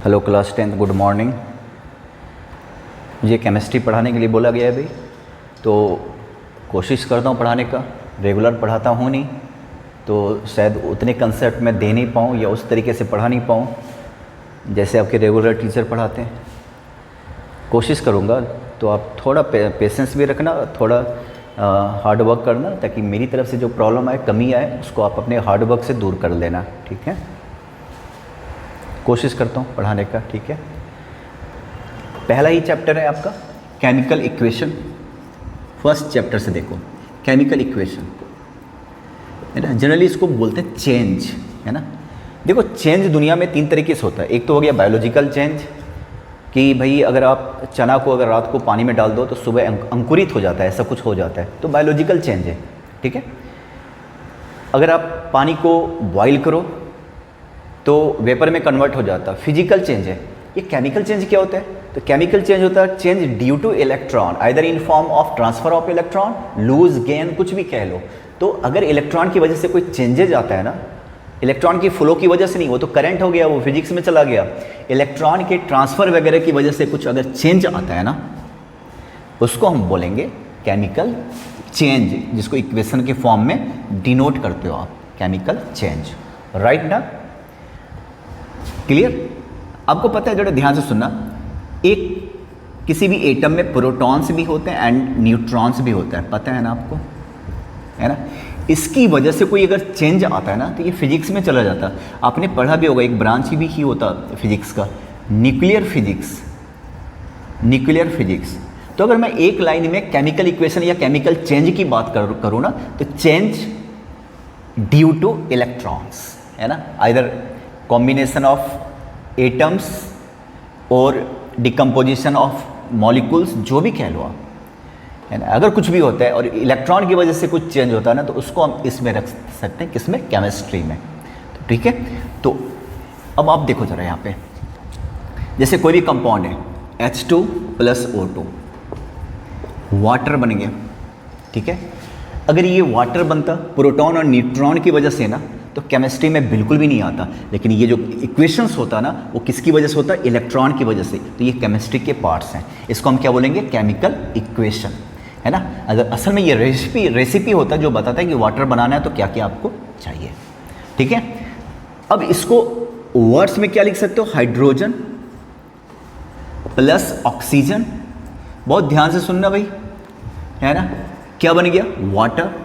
Hello class 10, good morning. मुझे chemistry पढ़ाने के लिए बोला गया है भाई, तो कोशिश करता हूँ पढ़ाने का। रेगुलर पढ़ाता हूँ नहीं, तो शायद उतने कंसेप्ट में दे नहीं पाऊँ या उस तरीके से पढ़ा नहीं पाऊँ जैसे आपके रेगुलर टीचर पढ़ाते हैं। कोशिश करूँगा, तो आप थोड़ा पेशेंस भी रखना, थोड़ा हार्ड वर्क करना, ताकि मेरी तरफ से जो प्रॉब्लम आए, कमी आए, उसको आप अपने हार्ड वर्क से दूर कर लेना। ठीक है, कोशिश करता हूँ पढ़ाने का। ठीक है, पहला ही चैप्टर है आपका केमिकल इक्वेशन। फर्स्ट चैप्टर से देखो, केमिकल इक्वेशन है ना। जनरली इसको बोलते हैं चेंज, है ना। देखो, चेंज दुनिया में तीन तरीके से होता है। एक तो हो गया बायोलॉजिकल चेंज, कि भाई अगर आप चना को अगर रात को पानी में डाल दो तो सुबह अंकुरित हो जाता है, ऐसा कुछ हो जाता है, तो बायोलॉजिकल चेंज है। ठीक है, अगर आप पानी को बॉईल करो तो वेपर में कन्वर्ट हो जाता है, फिजिकल चेंज है। ये केमिकल चेंज क्या होता है? तो केमिकल चेंज होता है change due to electron, either in form of transfer of electron, lose gain, कुछ भी कह लो। तो अगर इलेक्ट्रॉन की वजह से कोई चेंजेज आता है ना, इलेक्ट्रॉन की फ्लो की वजह से नहीं, वो तो करंट हो गया, वो फिजिक्स में चला गया। इलेक्ट्रॉन के ट्रांसफर वगैरह की वजह से कुछ अगर चेंज आता है ना, उसको हम बोलेंगे केमिकल चेंज, जिसको इक्वेशन के फॉर्म में डिनोट करते हो आप, केमिकल चेंज। राइट ना? क्लियर? आपको पता है, जरा ध्यान से सुनना, एक किसी भी एटम में प्रोटॉन्स भी होते हैं एंड न्यूट्रॉन्स भी होता है, पता है ना आपको, है ना। इसकी वजह से कोई अगर चेंज आता है ना, तो ये फिजिक्स में चला जाता है। आपने पढ़ा भी होगा, एक ब्रांच भी ही होता फिजिक्स का, न्यूक्लियर फिजिक्स। Nuclear physics. तो अगर मैं एक लाइन में केमिकल इक्वेशन या केमिकल चेंज की बात करूँ ना, तो चेंज ड्यू टू इलेक्ट्रॉन्स, है ना, आइदर कॉम्बिनेशन ऑफ एटम्स और डिकम्पोजिशन ऑफ मॉलिक्यूल्स, जो भी कह लो आप, है ना। अगर कुछ भी होता है और इलेक्ट्रॉन की वजह से कुछ चेंज होता है ना, तो उसको हम इसमें रख सकते हैं, किसमें? केमिस्ट्री में। तो ठीक है, तो अब आप देखो जरा यहाँ पे, जैसे कोई भी कंपाउंड है, H2 + O2, वाटर बन गया। ठीक है, अगर ये वाटर बनता प्रोटॉन और न्यूट्रॉन की वजह से ना, तो केमिस्ट्री में बिल्कुल भी नहीं आता। लेकिन ये जो इक्वेशंस होता है ना, वो किसकी वजह से होता है? इलेक्ट्रॉन की वजह से। तो ये केमिस्ट्री के पार्ट्स हैं, इसको हम क्या बोलेंगे? केमिकल इक्वेशन, है ना। अगर असल में ये रेसिपी होता है जो बताता है कि वाटर बनाना है तो क्या क्या आपको चाहिए। ठीक है, अब इसको वर्ड्स में क्या लिख सकते हो? Hydrogen + oxygen. बहुत ध्यान से सुनना भाई, है ना। क्या बन गया? वाटर।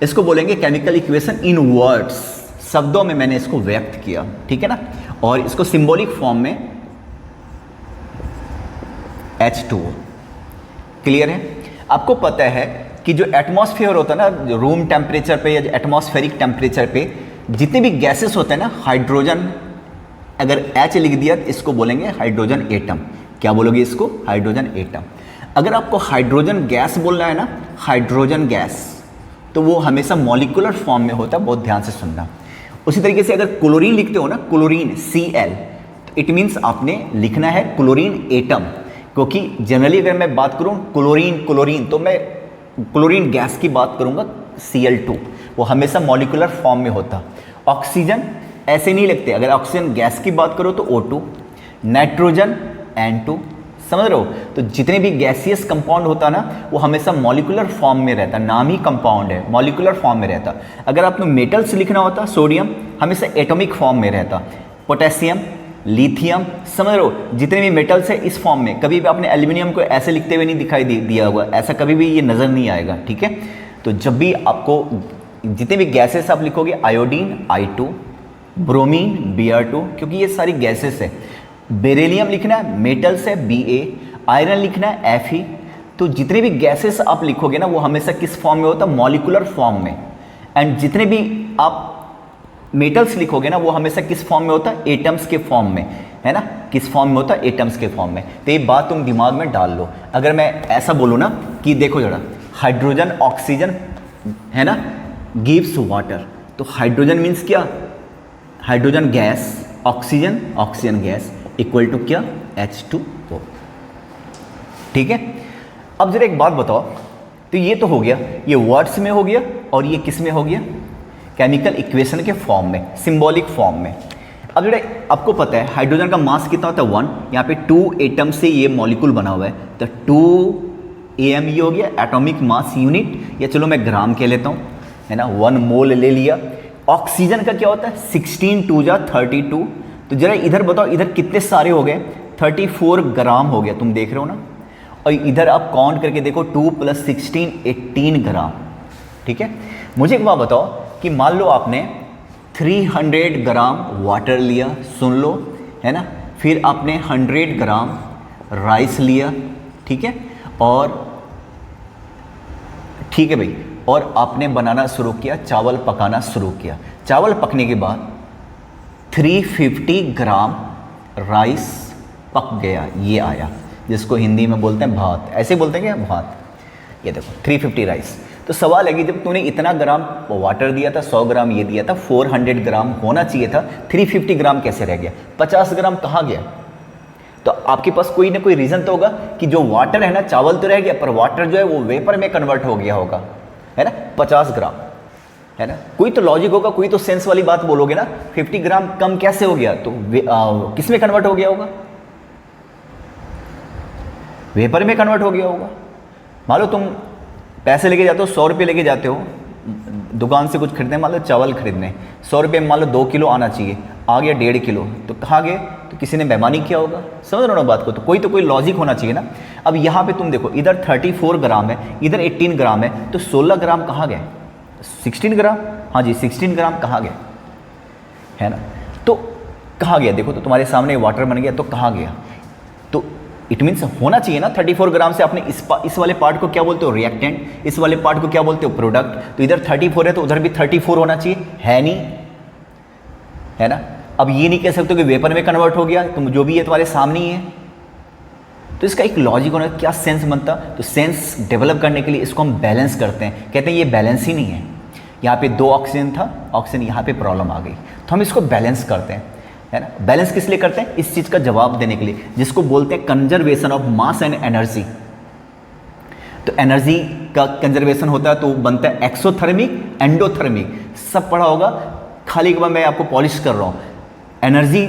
इसको बोलेंगे केमिकल इक्वेशन इन वर्ड्स, शब्दों में मैंने इसको व्यक्त किया। ठीक है ना, और इसको सिंबॉलिक फॉर्म में H2O। क्लियर है? आपको पता है कि जो एटमॉस्फेयर होता है ना, रूम टेम्परेचर पे या एटमॉस्फेरिक टेम्परेचर पे जितने भी गैसेस होते हैं ना, हाइड्रोजन, अगर H लिख दिया तो इसको बोलेंगे हाइड्रोजन एटम। क्या बोलोगे इसको? Hydrogen atom. अगर आपको हाइड्रोजन गैस बोलना है ना, हाइड्रोजन गैस, तो वो हमेशा मॉलिक्यूलर फॉर्म में होता है, बहुत ध्यान से सुनना। उसी तरीके से अगर क्लोरीन लिखते हो ना, क्लोरीन Cl, तो इट मीन्स आपने लिखना है क्लोरीन एटम, क्योंकि जनरली अगर मैं बात करूं क्लोरीन, तो मैं क्लोरीन गैस की बात करूंगा, Cl2, वो हमेशा मॉलिक्यूलर फॉर्म में होता। ऑक्सीजन ऐसे नहीं लिखते, अगर ऑक्सीजन गैस की बात करो तो O2, नाइट्रोजन N2, समझ रहे हो। तो जितने भी गैसियस कंपाउंड होता ना, वो हमेशा मॉलिक्यूलर फॉर्म में रहता, नाम ही कंपाउंड है, मॉलिक्यूलर फॉर्म में रहता। अगर आपको मेटल्स लिखना होता, सोडियम हमेशा एटॉमिक फॉर्म में रहता, पोटेशियम, लिथियम, समझ रहे हो। जितने भी मेटल्स है इस फॉर्म में, कभी भी आपने एल्यूमिनियम को ऐसे लिखते हुए नहीं दिखाई दिया होगा, ऐसा कभी भी ये नज़र नहीं आएगा। ठीक है, तो जब भी आपको जितने भी गैसेस आप लिखोगे, आयोडीन I2, ब्रोमीन Br2, क्योंकि ये सारी गैसेस है। बेरिलियम लिखना है, मेटल्स है Ba, आयरन लिखना है Fe। तो जितने भी गैसेस आप लिखोगे ना, वो हमेशा किस फॉर्म में होता है? मॉलिक्यूलर फॉर्म में। एंड जितने भी आप मेटल्स लिखोगे ना, वो हमेशा किस फॉर्म में होता है? एटम्स के फॉर्म में, है ना। किस फॉर्म में होता है? एटम्स के फॉर्म में। तो ये बात तुम दिमाग में डाल लो। अगर मैं ऐसा बोलूँ ना कि देखो जरा, हाइड्रोजन ऑक्सीजन, है ना, गिव्स वाटर, तो हाइड्रोजन मीन्स क्या? Hydrogen gas, oxygen gas equal to क्या? H2O। ठीक है, अब जरा एक बात बताओ, तो ये तो हो गया, ये वर्ड्स में हो गया, और ये किस में हो गया? केमिकल इक्वेशन के फॉर्म में, सिंबॉलिक फॉर्म में। अब जो आपको पता है हाइड्रोजन का मास कितना होता है 1, यहाँ पे 2 एटम से ये मॉलिक्यूल बना हुआ है, तो 2 AME हो गया एटॉमिक मास यूनिट, या चलो मैं ग्राम कह लेता हूँ, है ना, 1 मोल ले लिया। ऑक्सीजन का क्या होता है 16 2 जा 32, तो जरा इधर बताओ इधर कितने सारे हो गए, 34 ग्राम हो गया, तुम देख रहे हो ना। और इधर आप काउंट करके देखो 2 + 16 18 ग्राम, ठीक है। मुझे एक बात बताओ कि मान लो आपने 300 ग्राम वाटर लिया, सुन लो, है ना, फिर आपने 100 ग्राम राइस लिया, ठीक है, और ठीक है भाई, और आपने बनाना शुरू किया, चावल पकाना शुरू किया। चावल पकने के बाद 350 ग्राम राइस पक गया, ये आया, जिसको हिंदी में बोलते हैं भात, ऐसे बोलते हैं क्या भात। ये देखो 350 राइस। तो सवाल है कि जब तूने इतना ग्राम वाटर दिया था, 100 ग्राम ये दिया था, 400 ग्राम होना चाहिए था, 350 ग्राम कैसे रह गया, 50 ग्राम कहाँ गया। तो आपके पास कोई ना कोई रीज़न तो होगा कि जो वाटर है ना, चावल तो रह गया पर वाटर जो है वो वेपर में कन्वर्ट हो गया होगा, है ना, 50 ग्राम, है ना। कोई तो लॉजिक होगा, कोई तो सेंस वाली बात बोलोगे ना, 50 ग्राम कम कैसे हो गया, तो किस में कन्वर्ट हो गया होगा, वेपर में कन्वर्ट हो गया होगा। मान लो तुम पैसे लेके जाते हो, 100 रुपये लेके जाते हो दुकान से कुछ खरीदने, मान लो चावल खरीदने, 100 रुपये में मान लो 2 किलो आना चाहिए, आ गया 1.5 किलो, तो कहाँ गए, तो किसी ने बेईमानी किया होगा, समझ रहे हो ना बात को। तो कोई लॉजिक होना चाहिए ना। अब यहाँ पे तुम देखो इधर 34 ग्राम है, इधर 18 ग्राम है, तो 16 ग्राम कहाँ गए, 16 ग्राम, हाँ जी 16 ग्राम कहाँ गए, है ना। तो कहाँ गया, देखो तो तुम्हारे सामने वाटर बन गया, तो कहाँ गया, तो इट मीन्स होना चाहिए ना 34 ग्राम से। आपने इस वाले पार्ट को क्या बोलते हो रिएक्टेंट, इस वाले पार्ट को क्या बोलते हो प्रोडक्ट, तो इधर 34 है तो उधर भी 34 होना चाहिए, है नहीं, है ना। अब ये नहीं कह सकते कि वेपर में कन्वर्ट हो गया, तुम जो भी है तुम्हारे सामने ही है। तो इसका एक लॉजिक होना, क्या सेंस बनता, तो सेंस डेवलप करने के लिए इसको हम बैलेंस करते हैं, कहते हैं ये बैलेंस ही नहीं है, यहाँ पे 2 ऑक्सीजन था, ऑक्सीजन यहाँ पे प्रॉब्लम आ गई, तो हम इसको बैलेंस करते हैं, है ना। बैलेंस किस लिए करते हैं, इस चीज़ का जवाब देने के लिए, जिसको बोलते हैं conservation of mass and energy. तो एनर्जी का कंजर्वेशन होता है तो बनता है एक्सोथर्मिक एंडोथर्मिक, सब पढ़ा होगा, खाली एक बार मैं आपको पॉलिश कर रहा हूँ। एनर्जी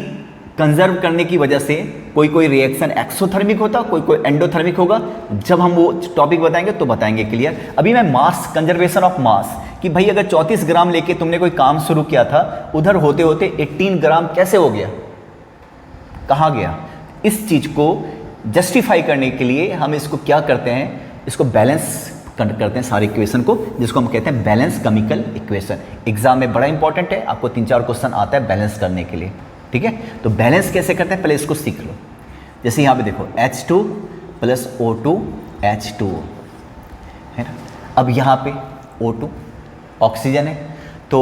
कंजर्व करने की वजह से कोई रिएक्शन एक्सोथर्मिक होता, कोई एंडोथर्मिक होगा, जब हम वो टॉपिक बताएंगे तो बताएंगे क्लियर। अभी मैं मास, कंजर्वेशन ऑफ मास, कि भाई अगर 34 ग्राम लेके तुमने कोई काम शुरू किया था, उधर होते होते 18 ग्राम कैसे हो गया, कहाँ गया। इस चीज़ को जस्टिफाई करने के लिए हम इसको क्या करते हैं, इसको बैलेंस करते हैं सारे इक्वेशन को, जिसको हम कहते हैं बैलेंस केमिकल इक्वेशन। एग्जाम में बड़ा इंपॉर्टेंट है, आपको 3-4 क्वेश्चन आता है बैलेंस करने के लिए, ठीक है। तो बैलेंस कैसे करते हैं पहले इसको सीख लो। जैसे यहाँ पे देखो H2 + O2 H2O, है ना। अब यहाँ पे O2 ऑक्सीजन है, तो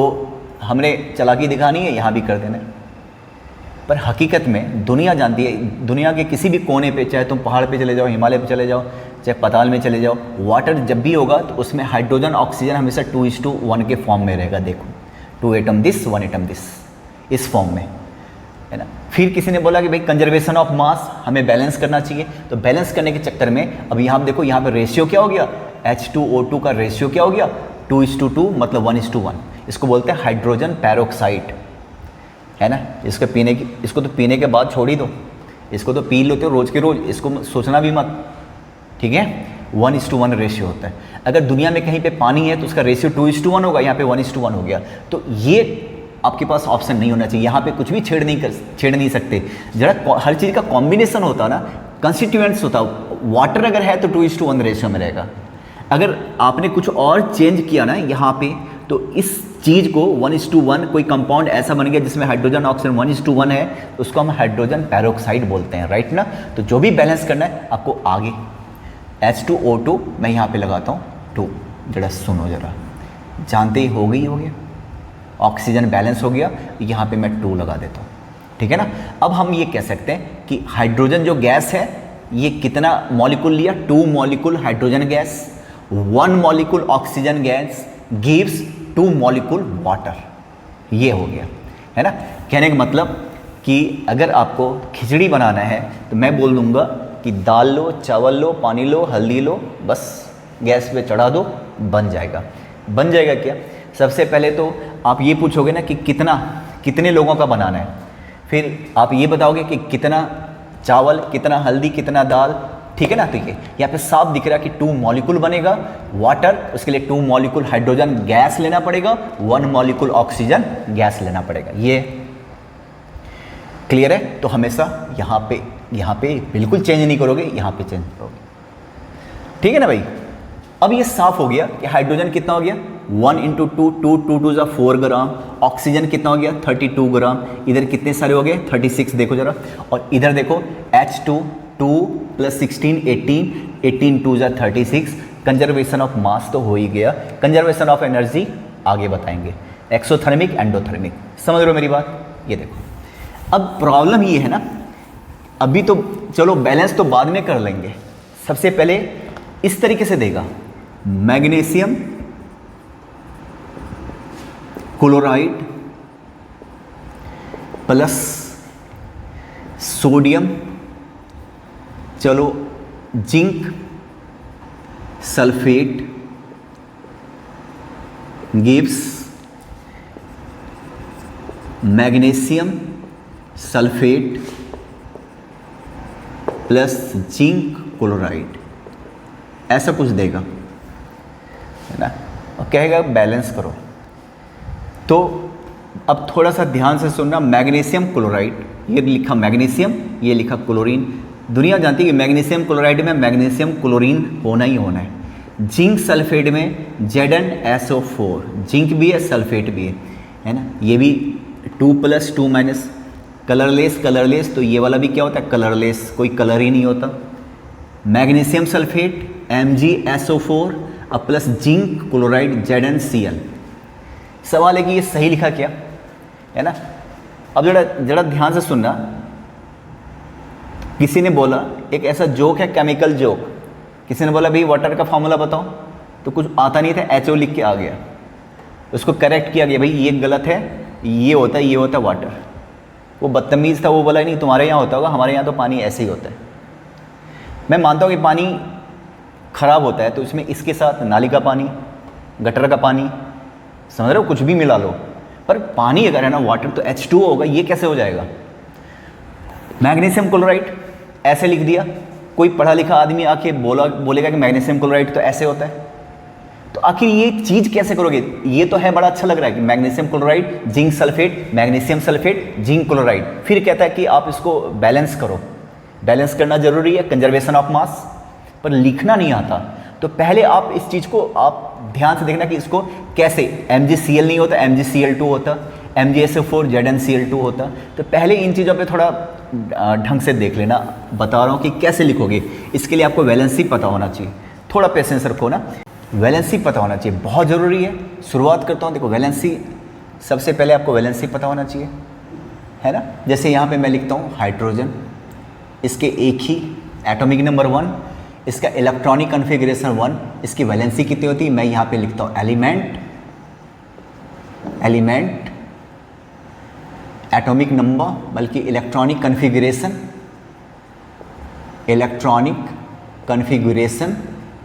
हमने चालाकी दिखानी है, यहाँ भी कर देना है। पर हकीकत में दुनिया जानती है, दुनिया के किसी भी कोने पे, चाहे तुम पहाड़ पे चले जाओ, हिमालय पे चले जाओ, चाहे पाताल में चले जाओ, वाटर जब भी होगा तो उसमें हाइड्रोजन ऑक्सीजन हमेशा 2:1 के फॉर्म में रहेगा। देखो 2 एटम दिस 1 एटम दिस, इस फॉर्म में, है ना। फिर किसी ने बोला कि भाई कंजर्वेशन ऑफ मास हमें बैलेंस करना चाहिए, तो बैलेंस करने के चक्कर में अब यहाँ देखो, यहाँ पे रेशियो क्या हो गया, H2O2 का रेशियो क्या हो गया 2:2, मतलब 1:1। इसको बोलते हैं हाइड्रोजन पेरोक्साइड, है ना। इसको तो पीने के बाद छोड़ ही दो, इसको तो पी लेते हो रोज के रोज, इसको सोचना भी मत, ठीक है। 1:1 रेशियो होता है। अगर दुनिया में कहीं पे पानी है तो उसका रेशियो 2:1 होगा, यहाँ पे 1:1 हो गया। तो ये आपके पास ऑप्शन नहीं होना चाहिए, यहाँ पे कुछ भी छेड़ नहीं सकते। जरा हर चीज़ का कॉम्बिनेशन होता ना, कंस्टिट्यूएंट्स होता। वाटर अगर है तो 2:1 रेशियो में रहेगा। अगर आपने कुछ और चेंज किया ना यहाँ पे, तो इस चीज़ को 1:1, कोई कंपाउंड ऐसा बन गया जिसमें हाइड्रोजन ऑक्सीजन 1:1 है, तो उसको हम हाइड्रोजन पेरोक्साइड बोलते हैं, राइट ना। तो जो भी बैलेंस करना है आपको आगे, H2O2 मैं यहाँ पे लगाता हूँ 2, जरा सुनो, जरा जानते ही हो गया, ऑक्सीजन बैलेंस हो गया, यहाँ पे मैं 2 लगा देता हूँ, ठीक है ना। अब हम ये कह सकते हैं कि हाइड्रोजन जो गैस है ये कितना मॉलिक्यूल लिया, 2 molecule hydrogen gas, 1 molecule oxygen gas gives 2 molecule water, ये हो गया, है ना। कहने का मतलब कि अगर आपको खिचड़ी बनाना है तो मैं बोल दूंगा कि दाल लो, चावल लो, पानी लो, हल्दी लो, बस गैस पे चढ़ा दो, बन जाएगा। बन जाएगा क्या, सबसे पहले तो आप ये पूछोगे ना कि कितने लोगों का बनाना है, फिर आप ये बताओगे कि कितना चावल, कितना हल्दी, कितना दाल, ठीक है ना। तो ये यहाँ पे साफ दिख रहा है कि 2 मॉलिक्यूल बनेगा वाटर, उसके लिए 2 मॉलिक्यूल हाइड्रोजन गैस लेना पड़ेगा, 1 मॉलिक्यूल ऑक्सीजन गैस लेना पड़ेगा। ये क्लियर है। तो हमेशा यहाँ पे बिल्कुल चेंज नहीं करोगे, यहाँ पे चेंज करोगे, ठीक है ना भाई। अब ये साफ हो गया कि हाइड्रोजन कितना हो गया 1 इंटू 2, 2 2 2 = 4 ग्राम। ऑक्सीजन कितना हो गया 32 ग्राम। इधर कितने सारे हो गए 36, देखो जरा। और इधर देखो H2 2 + 16 18, 18 2 = 36। कंजर्वेशन ऑफ मास तो हो ही गया, कंजर्वेशन ऑफ एनर्जी आगे बताएंगे, एक्सोथर्मिक एंडोथर्मिक। समझ रहे हो मेरी बात। ये देखो अब प्रॉब्लम ये है ना, अभी तो चलो बैलेंस तो बाद में कर लेंगे, सबसे पहले इस तरीके से देगा, मैग्नीशियम क्लोराइड प्लस सोडियम, चलो zinc sulphate gives magnesium sulphate plus zinc chloride, ऐसा कुछ देगा, है ना। और कहेगा बैलेंस करो। तो अब थोड़ा सा ध्यान से सुनना, मैग्नीशियम क्लोराइड, ये लिखा मैग्नीशियम, ये लिखा क्लोरीन। दुनिया जानती है कि मैग्नीशियम क्लोराइड में मैग्नीशियम क्लोरीन होना ही होना है। जिंक सल्फेट में Zn-SO4, जिंक भी है सल्फेट भी है ना। ये भी 2 + 2 - कलरलेस, तो ये वाला भी क्या होता है कलरलेस, कोई कलर ही नहीं होता। मैग्नीशियम सल्फेट MgSO4 और प्लस जिंक क्लोराइड ZnCl। सवाल है कि ये सही लिखा क्या है ना। अब जरा ध्यान से सुनना, किसी ने बोला एक ऐसा जोक है, केमिकल जोक, किसी ने बोला भाई वाटर का फॉर्मूला बताओ, तो कुछ आता नहीं था, HO लिख के आ गया, उसको करेक्ट किया गया, भाई ये गलत है, ये होता है वाटर। वो बदतमीज़ था, वो बोला नहीं तुम्हारे यहाँ होता होगा, हमारे यहाँ तो पानी ऐसे ही होता है। मैं मानता हूँ कि पानी खराब होता है तो इसमें इसके साथ नाली का पानी, गटर का पानी, समझ रहे हो, कुछ भी मिला लो, पर पानी अगर है ना वाटर तो H2O होगा। ये कैसे हो जाएगा। मैग्नीशियम क्लोराइड ऐसे लिख दिया, कोई पढ़ा लिखा आदमी आके बोलेगा कि मैग्नीशियम क्लोराइड तो ऐसे होता है, तो आखिर ये चीज़ कैसे करोगे। ये तो है बड़ा अच्छा लग रहा है कि magnesium chloride zinc sulphate, magnesium sulphate zinc chloride, फिर कहता है कि आप इसको बैलेंस करो। बैलेंस करना जरूरी है, कंजर्वेशन ऑफ मास, पर लिखना नहीं आता। तो पहले आप इस चीज़ को आप ध्यान से देखना कि इसको कैसे, MgCl नहीं होता, MgCl2 होता, MgSO4 ZnCl2 होता। तो पहले इन चीज़ों पे थोड़ा ढंग से देख लेना, बता रहा हूँ कि कैसे लिखोगे। इसके लिए आपको वैलेंसी पता होना चाहिए, थोड़ा पेशेंस रखो ना, वैलेंसी पता होना चाहिए, बहुत ज़रूरी है। शुरुआत करता हूँ, देखो वैलेंसी, सबसे पहले आपको वैलेंसी पता होना चाहिए, है ना। जैसे यहाँ पे मैं लिखता हूँ हाइड्रोजन, इसके एक ही एटॉमिक नंबर 1, इसका इलेक्ट्रॉनिक कॉन्फ़िगरेशन 1, इसकी वैलेंसी कितनी होती है, मैं यहाँ पे लिखता हूँ एलिमेंट एटॉमिक नंबर, बल्कि इलेक्ट्रॉनिक कॉन्फ़िगरेशन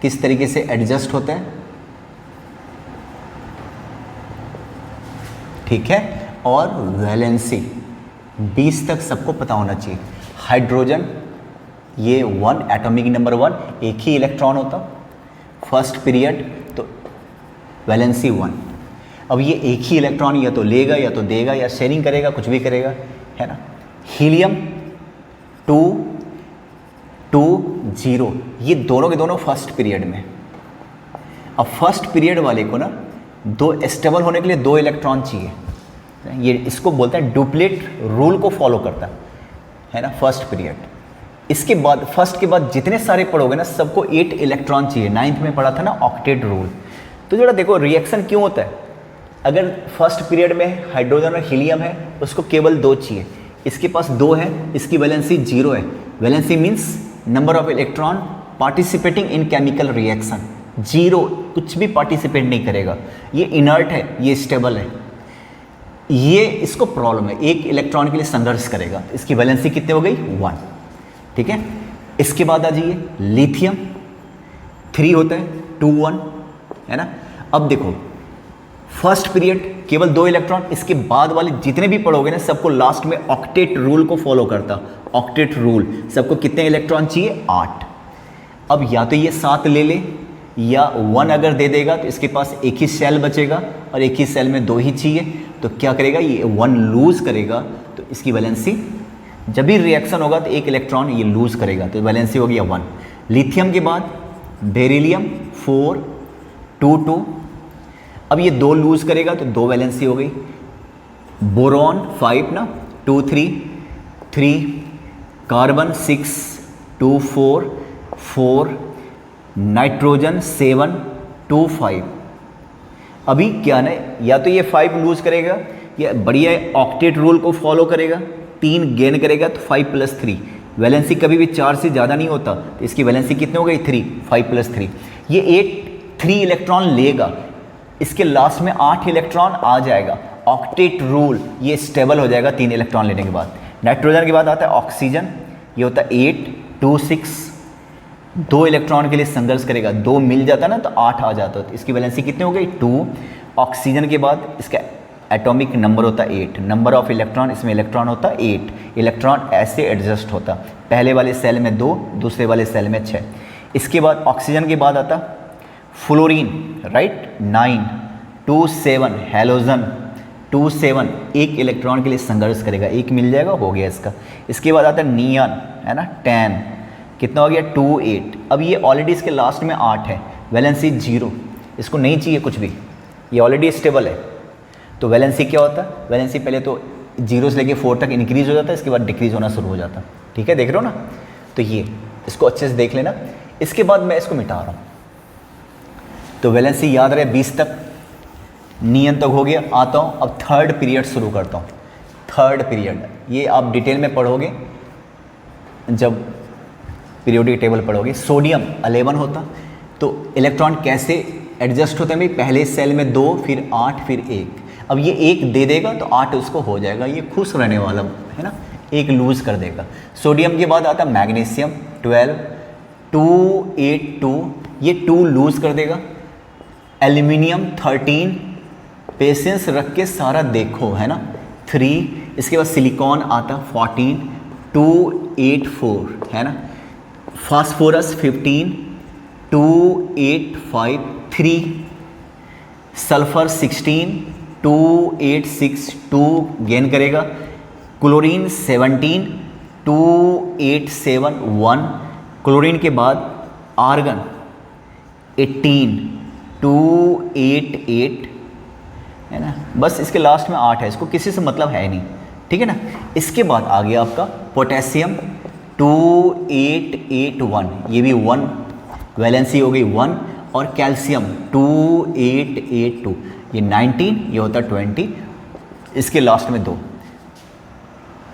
किस तरीके से एडजस्ट होता है, ठीक है। और वैलेंसी 20 तक सबको पता होना चाहिए। हाइड्रोजन ये 1 एटॉमिक नंबर 1, एक ही इलेक्ट्रॉन होता, फर्स्ट पीरियड, तो वैलेंसी 1। अब ये एक ही इलेक्ट्रॉन या तो लेगा या तो देगा या शेयरिंग करेगा, कुछ भी करेगा, है ना। हीलियम 2 2 0, ये दोनों के दोनों फर्स्ट पीरियड में। अब फर्स्ट पीरियड वाले को ना दो स्टेबल होने के लिए 2 इलेक्ट्रॉन चाहिए, ये इसको बोलते हैं डुप्लेट रूल को फॉलो करता है ना फर्स्ट पीरियड। इसके बाद फर्स्ट के बाद जितने सारे पढ़ोगे ना सबको 8 इलेक्ट्रॉन चाहिए। 9th में पढ़ा था ना ऑक्टेट रूल। तो जरा देखो रिएक्शन क्यों होता है, अगर फर्स्ट पीरियड में हाइड्रोजन और हीलियम है उसको केवल 2 चाहिए, इसके पास 2 है, इसकी वैलेंसी 0 है। Valency means number of electron participating in chemical reaction, 0, कुछ भी पार्टिसिपेट नहीं करेगा, ये इनर्ट है, ये स्टेबल है, ये इसको प्रॉब्लम है, 1 इलेक्ट्रॉन के लिए संघर्ष करेगा। इसकी वैलेंसी कितनी हो गई 1, ठीक है। इसके बाद आ जाइए लिथियम 3 होता है 2 1, है ना। अब देखो फर्स्ट पीरियड केवल 2 इलेक्ट्रॉन। इसके बाद वाले जितने भी पढ़ोगे ना सबको लास्ट में ऑक्टेट रूल को फॉलो करता। ऑक्टेट रूल, सबको कितने इलेक्ट्रॉन चाहिए? 8। अब या तो ये 7 ले ले या 1 अगर दे देगा तो इसके पास एक ही सेल बचेगा और एक ही सेल में 2 ही चाहिए, तो क्या करेगा ये 1 लूज करेगा, तो इसकी वैलेंसी जब भी रिएक्शन होगा तो एक इलेक्ट्रॉन ये लूज करेगा, तो वैलेंसी हो गया 1। लिथियम के बाद बेरिलियम 4 2 2, अब ये 2 लूज करेगा तो 2 वैलेंसी हो गई। बोरॉन 5 ना 2 3 3, कार्बन 6 2 4 4, नाइट्रोजन 7 2 5। अभी क्या ना, या तो ये 5 लूज करेगा या बढ़िया ऑक्टेट रूल को फॉलो करेगा, 3 गेन करेगा तो 5 + 3, वैलेंसी कभी भी 4 से ज़्यादा नहीं होता, तो इसकी वैलेंसी कितनी हो गई? 3, 5 + 3। ये 3 इलेक्ट्रॉन लेगा, इसके लास्ट में 8 इलेक्ट्रॉन आ जाएगा। ऑक्टेट रूल ये स्टेबल हो जाएगा 3 इलेक्ट्रॉन लेने के बाद। नाइट्रोजन के बाद आता है ऑक्सीजन, ये होता है 8 2 6, 2 इलेक्ट्रॉन के लिए संघर्ष करेगा, 2 मिल जाता ना तो 8 आ जाता, तो इसकी वैलेंसी कितनी हो गई? 2। ऑक्सीजन के बाद इसका एटॉमिक नंबर होता है 8, नंबर ऑफ इलेक्ट्रॉन, इसमें इलेक्ट्रॉन होता है 8, इलेक्ट्रॉन ऐसे एडजस्ट होता, पहले वाले सेल में 2, दूसरे वाले सेल में 6। इसके बाद ऑक्सीजन के बाद आता फ्लोरीन, राइट 9 2 7, हैलोजन 2 7, एक इलेक्ट्रॉन के लिए संघर्ष करेगा, एक मिल जाएगा, हो गया इसका। इसके बाद आता है नियन, है ना 10, कितना हो गया? 2 8। अब ये ऑलरेडी इसके लास्ट में 8 है, वैलेंसी 0, इसको नहीं चाहिए कुछ भी, ये ऑलरेडी स्टेबल है, तो वैलेंसी क्या होता है? वैलेंसी पहले तो 0 से लेके 4 तक इंक्रीज हो जाता है, इसके बाद डिक्रीज होना शुरू हो जाता है। ठीक है, देख रहे हो ना? तो ये इसको अच्छे से देख लेना। इसके बाद मैं इसको मिटा रहा हूँ, तो वैलेंसी याद रहे 20 तक, नियन तक हो गया। आता हूँ अब थर्ड पीरियड शुरू करता हूँ। थर्ड पीरियड ये आप डिटेल में पढ़ोगे जब पीरियोडिक टेबल पढ़ोगे। सोडियम 11 होता, तो इलेक्ट्रॉन कैसे एडजस्ट होते हैं भाई? पहले सेल में 2, फिर 8, फिर 1। अब ये 1 दे देगा तो 8 उसको हो जाएगा, ये खुश रहने वाला है ना, 1 लूज कर देगा। सोडियम के बाद आता है मैग्नीशियम 12 2 8 2, ये 2 लूज कर देगा। एल्यूमिनियम 13, पेशेंस रख के सारा देखो, है ना 3। इसके बाद सिलिकॉन आता 14 2 8 4, है ना। फास्फोरस 15 2 8 5 3, सल्फर 16 2 8 6 2 गेन करेगा। क्लोरीन 17 2 8 7 1, क्लोरीन के बाद आर्गन 18 2 8 8, है ना। बस इसके लास्ट में 8 है, इसको किसी से मतलब है नहीं, ठीक है ना। इसके बाद आ गया आपका पोटेशियम 2 8 8 1, ये भी 1, वैलेंसी हो गई 1। और कैल्शियम 2 8 8 2, ये 19, ये होता 20, इसके लास्ट में 2।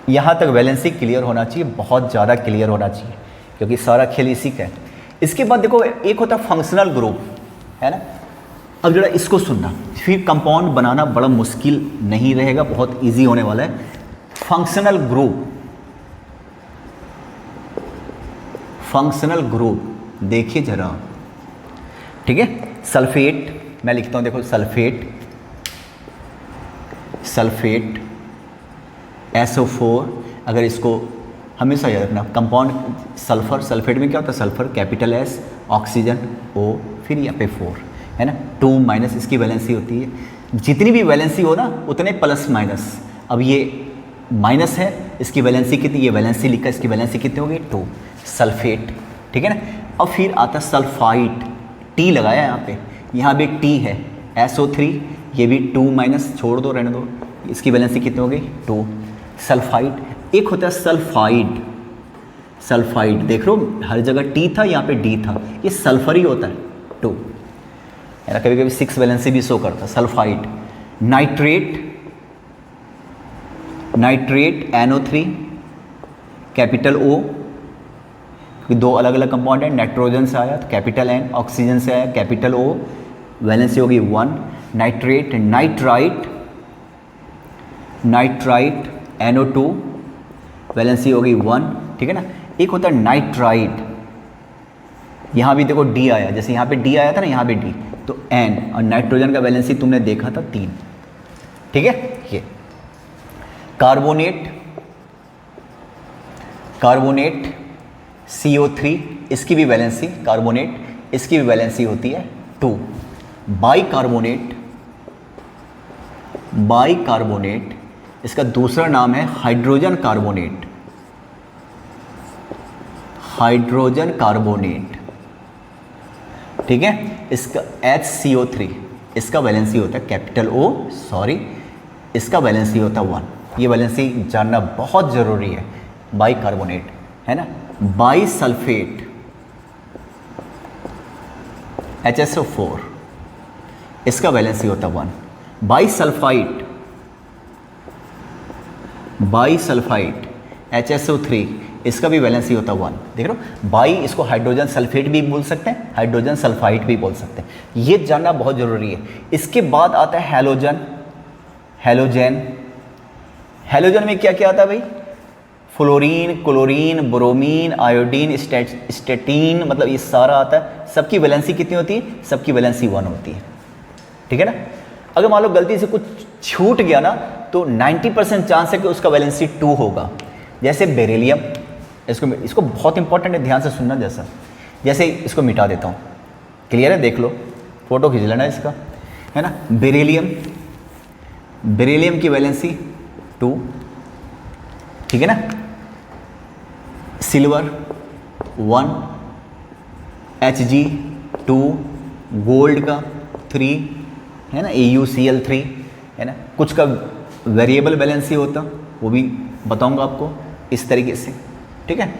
यहाँ तक वैलेंसी क्लियर होना चाहिए, बहुत ज़्यादा क्लियर होना चाहिए, क्योंकि सारा खेल इसी का है। इसके बाद देखो एक होता है फंक्शनल ग्रुप, है ना। अब जरा इसको सुनना, फिर कंपाउंड बनाना बड़ा मुश्किल नहीं रहेगा, बहुत इजी होने वाला है। फंक्शनल ग्रुप, फंक्शनल ग्रुप देखिए जरा, ठीक है। सल्फेट मैं लिखता हूँ, देखो सल्फेट, सल्फेट SO4, अगर इसको हमेशा याद रखना, कंपाउंड सल्फर, सल्फेट में क्या होता है? Sulphur capital S, oxygen O, फिर यहाँ पे 4, है ना। 2 माइनस इसकी वैलेंसी होती है, जितनी भी वैलेंसी हो ना उतने प्लस माइनस। अब ये माइनस है, इसकी वैलेंसी कितनी? ये वैलेंसी लिखा, इसकी वैलेंसी कितनी होगी? 2, सल्फेट, ठीक है ना। अब फिर आता सल्फाइड, T लगाया यहाँ पे, यहाँ भी T है SO3, ये भी 2 माइनस, छोड़ दो रहने दो, इसकी वैलेंसी कितनी हो गई? 2। सल्फाइड एक होता है सल्फाइड, सल्फाइड देख लो हर जगह T था, यहाँ पे D था, ये सल्फर ही होता है 2, है ना। कभी कभी 6 वैलेंसी भी शो करता है। Sulphide, nitrate, nitrate NO3 capital O, दो अलग अलग कंपाउंड है, नाइट्रोजन से आया तो कैपिटल N, ऑक्सीजन से आया कैपिटल O, वैलेंसी होगी 1। Nitrate, nitrite, nitrite NO2, valency होगी 1, ठीक है ना। एक होता है नाइट्राइट, यहाँ भी देखो D आया, जैसे यहाँ पे D आया था ना, यहाँ पे D, तो N, और नाइट्रोजन का वैलेंसी तुमने देखा था 3, ठीक है। ये कार्बोनेट CO3, इसकी भी वैलेंसी, कार्बोनेट इसकी भी वैलेंसी होती है 2। बाइकार्बोनेट इसका दूसरा नाम है हाइड्रोजन कार्बोनेट, ठीक है। इसका HCO3 इसका वैलेंसी होता है कैपिटल O, इसका वैलेंसी होता है 1। ये वैलेंसी जानना बहुत ज़रूरी है। बाइकार्बोनेट है ना। बाइसल्फेट HSO4 इसका वैलेंसी होता है 1। बाइसल्फाइड HSO3 इसका भी वैलेंसी होता है 1। देख रहे हो, बाई इसको हाइड्रोजन सल्फेट भी बोल सकते हैं, हाइड्रोजन सल्फाइड भी बोल सकते हैं। ये जानना बहुत ज़रूरी है। इसके बाद आता है हैलोजन में क्या क्या आता है भाई? फ्लोरीन, क्लोरीन, ब्रोमीन, आयोडीन, स्टेटीन, मतलब ये सारा आता है। सबकी वैलेंसी कितनी होती है? सबकी वैलेंसी 1 होती है, ठीक है ना। अगर मान लो गलती से कुछ छूट गया ना तो 90% चांस है कि उसका वैलेंसी 2 होगा। जैसे बेरिलियम, इसको बहुत इंपॉर्टेंट है, ध्यान से सुनना। जैसे इसको मिटा देता हूँ, क्लियर है? देख लो, फोटो खींच लेना इसका, है ना। बेरिलियम की वैलेंसी 2, ठीक है ना। सिल्वर 1, Hg2, गोल्ड का 3, है ना, AuCl3, है ना। कुछ का वेरिएबल वैलेंसी होता, वो भी बताऊंगा आपको इस तरीके से, ठीक है।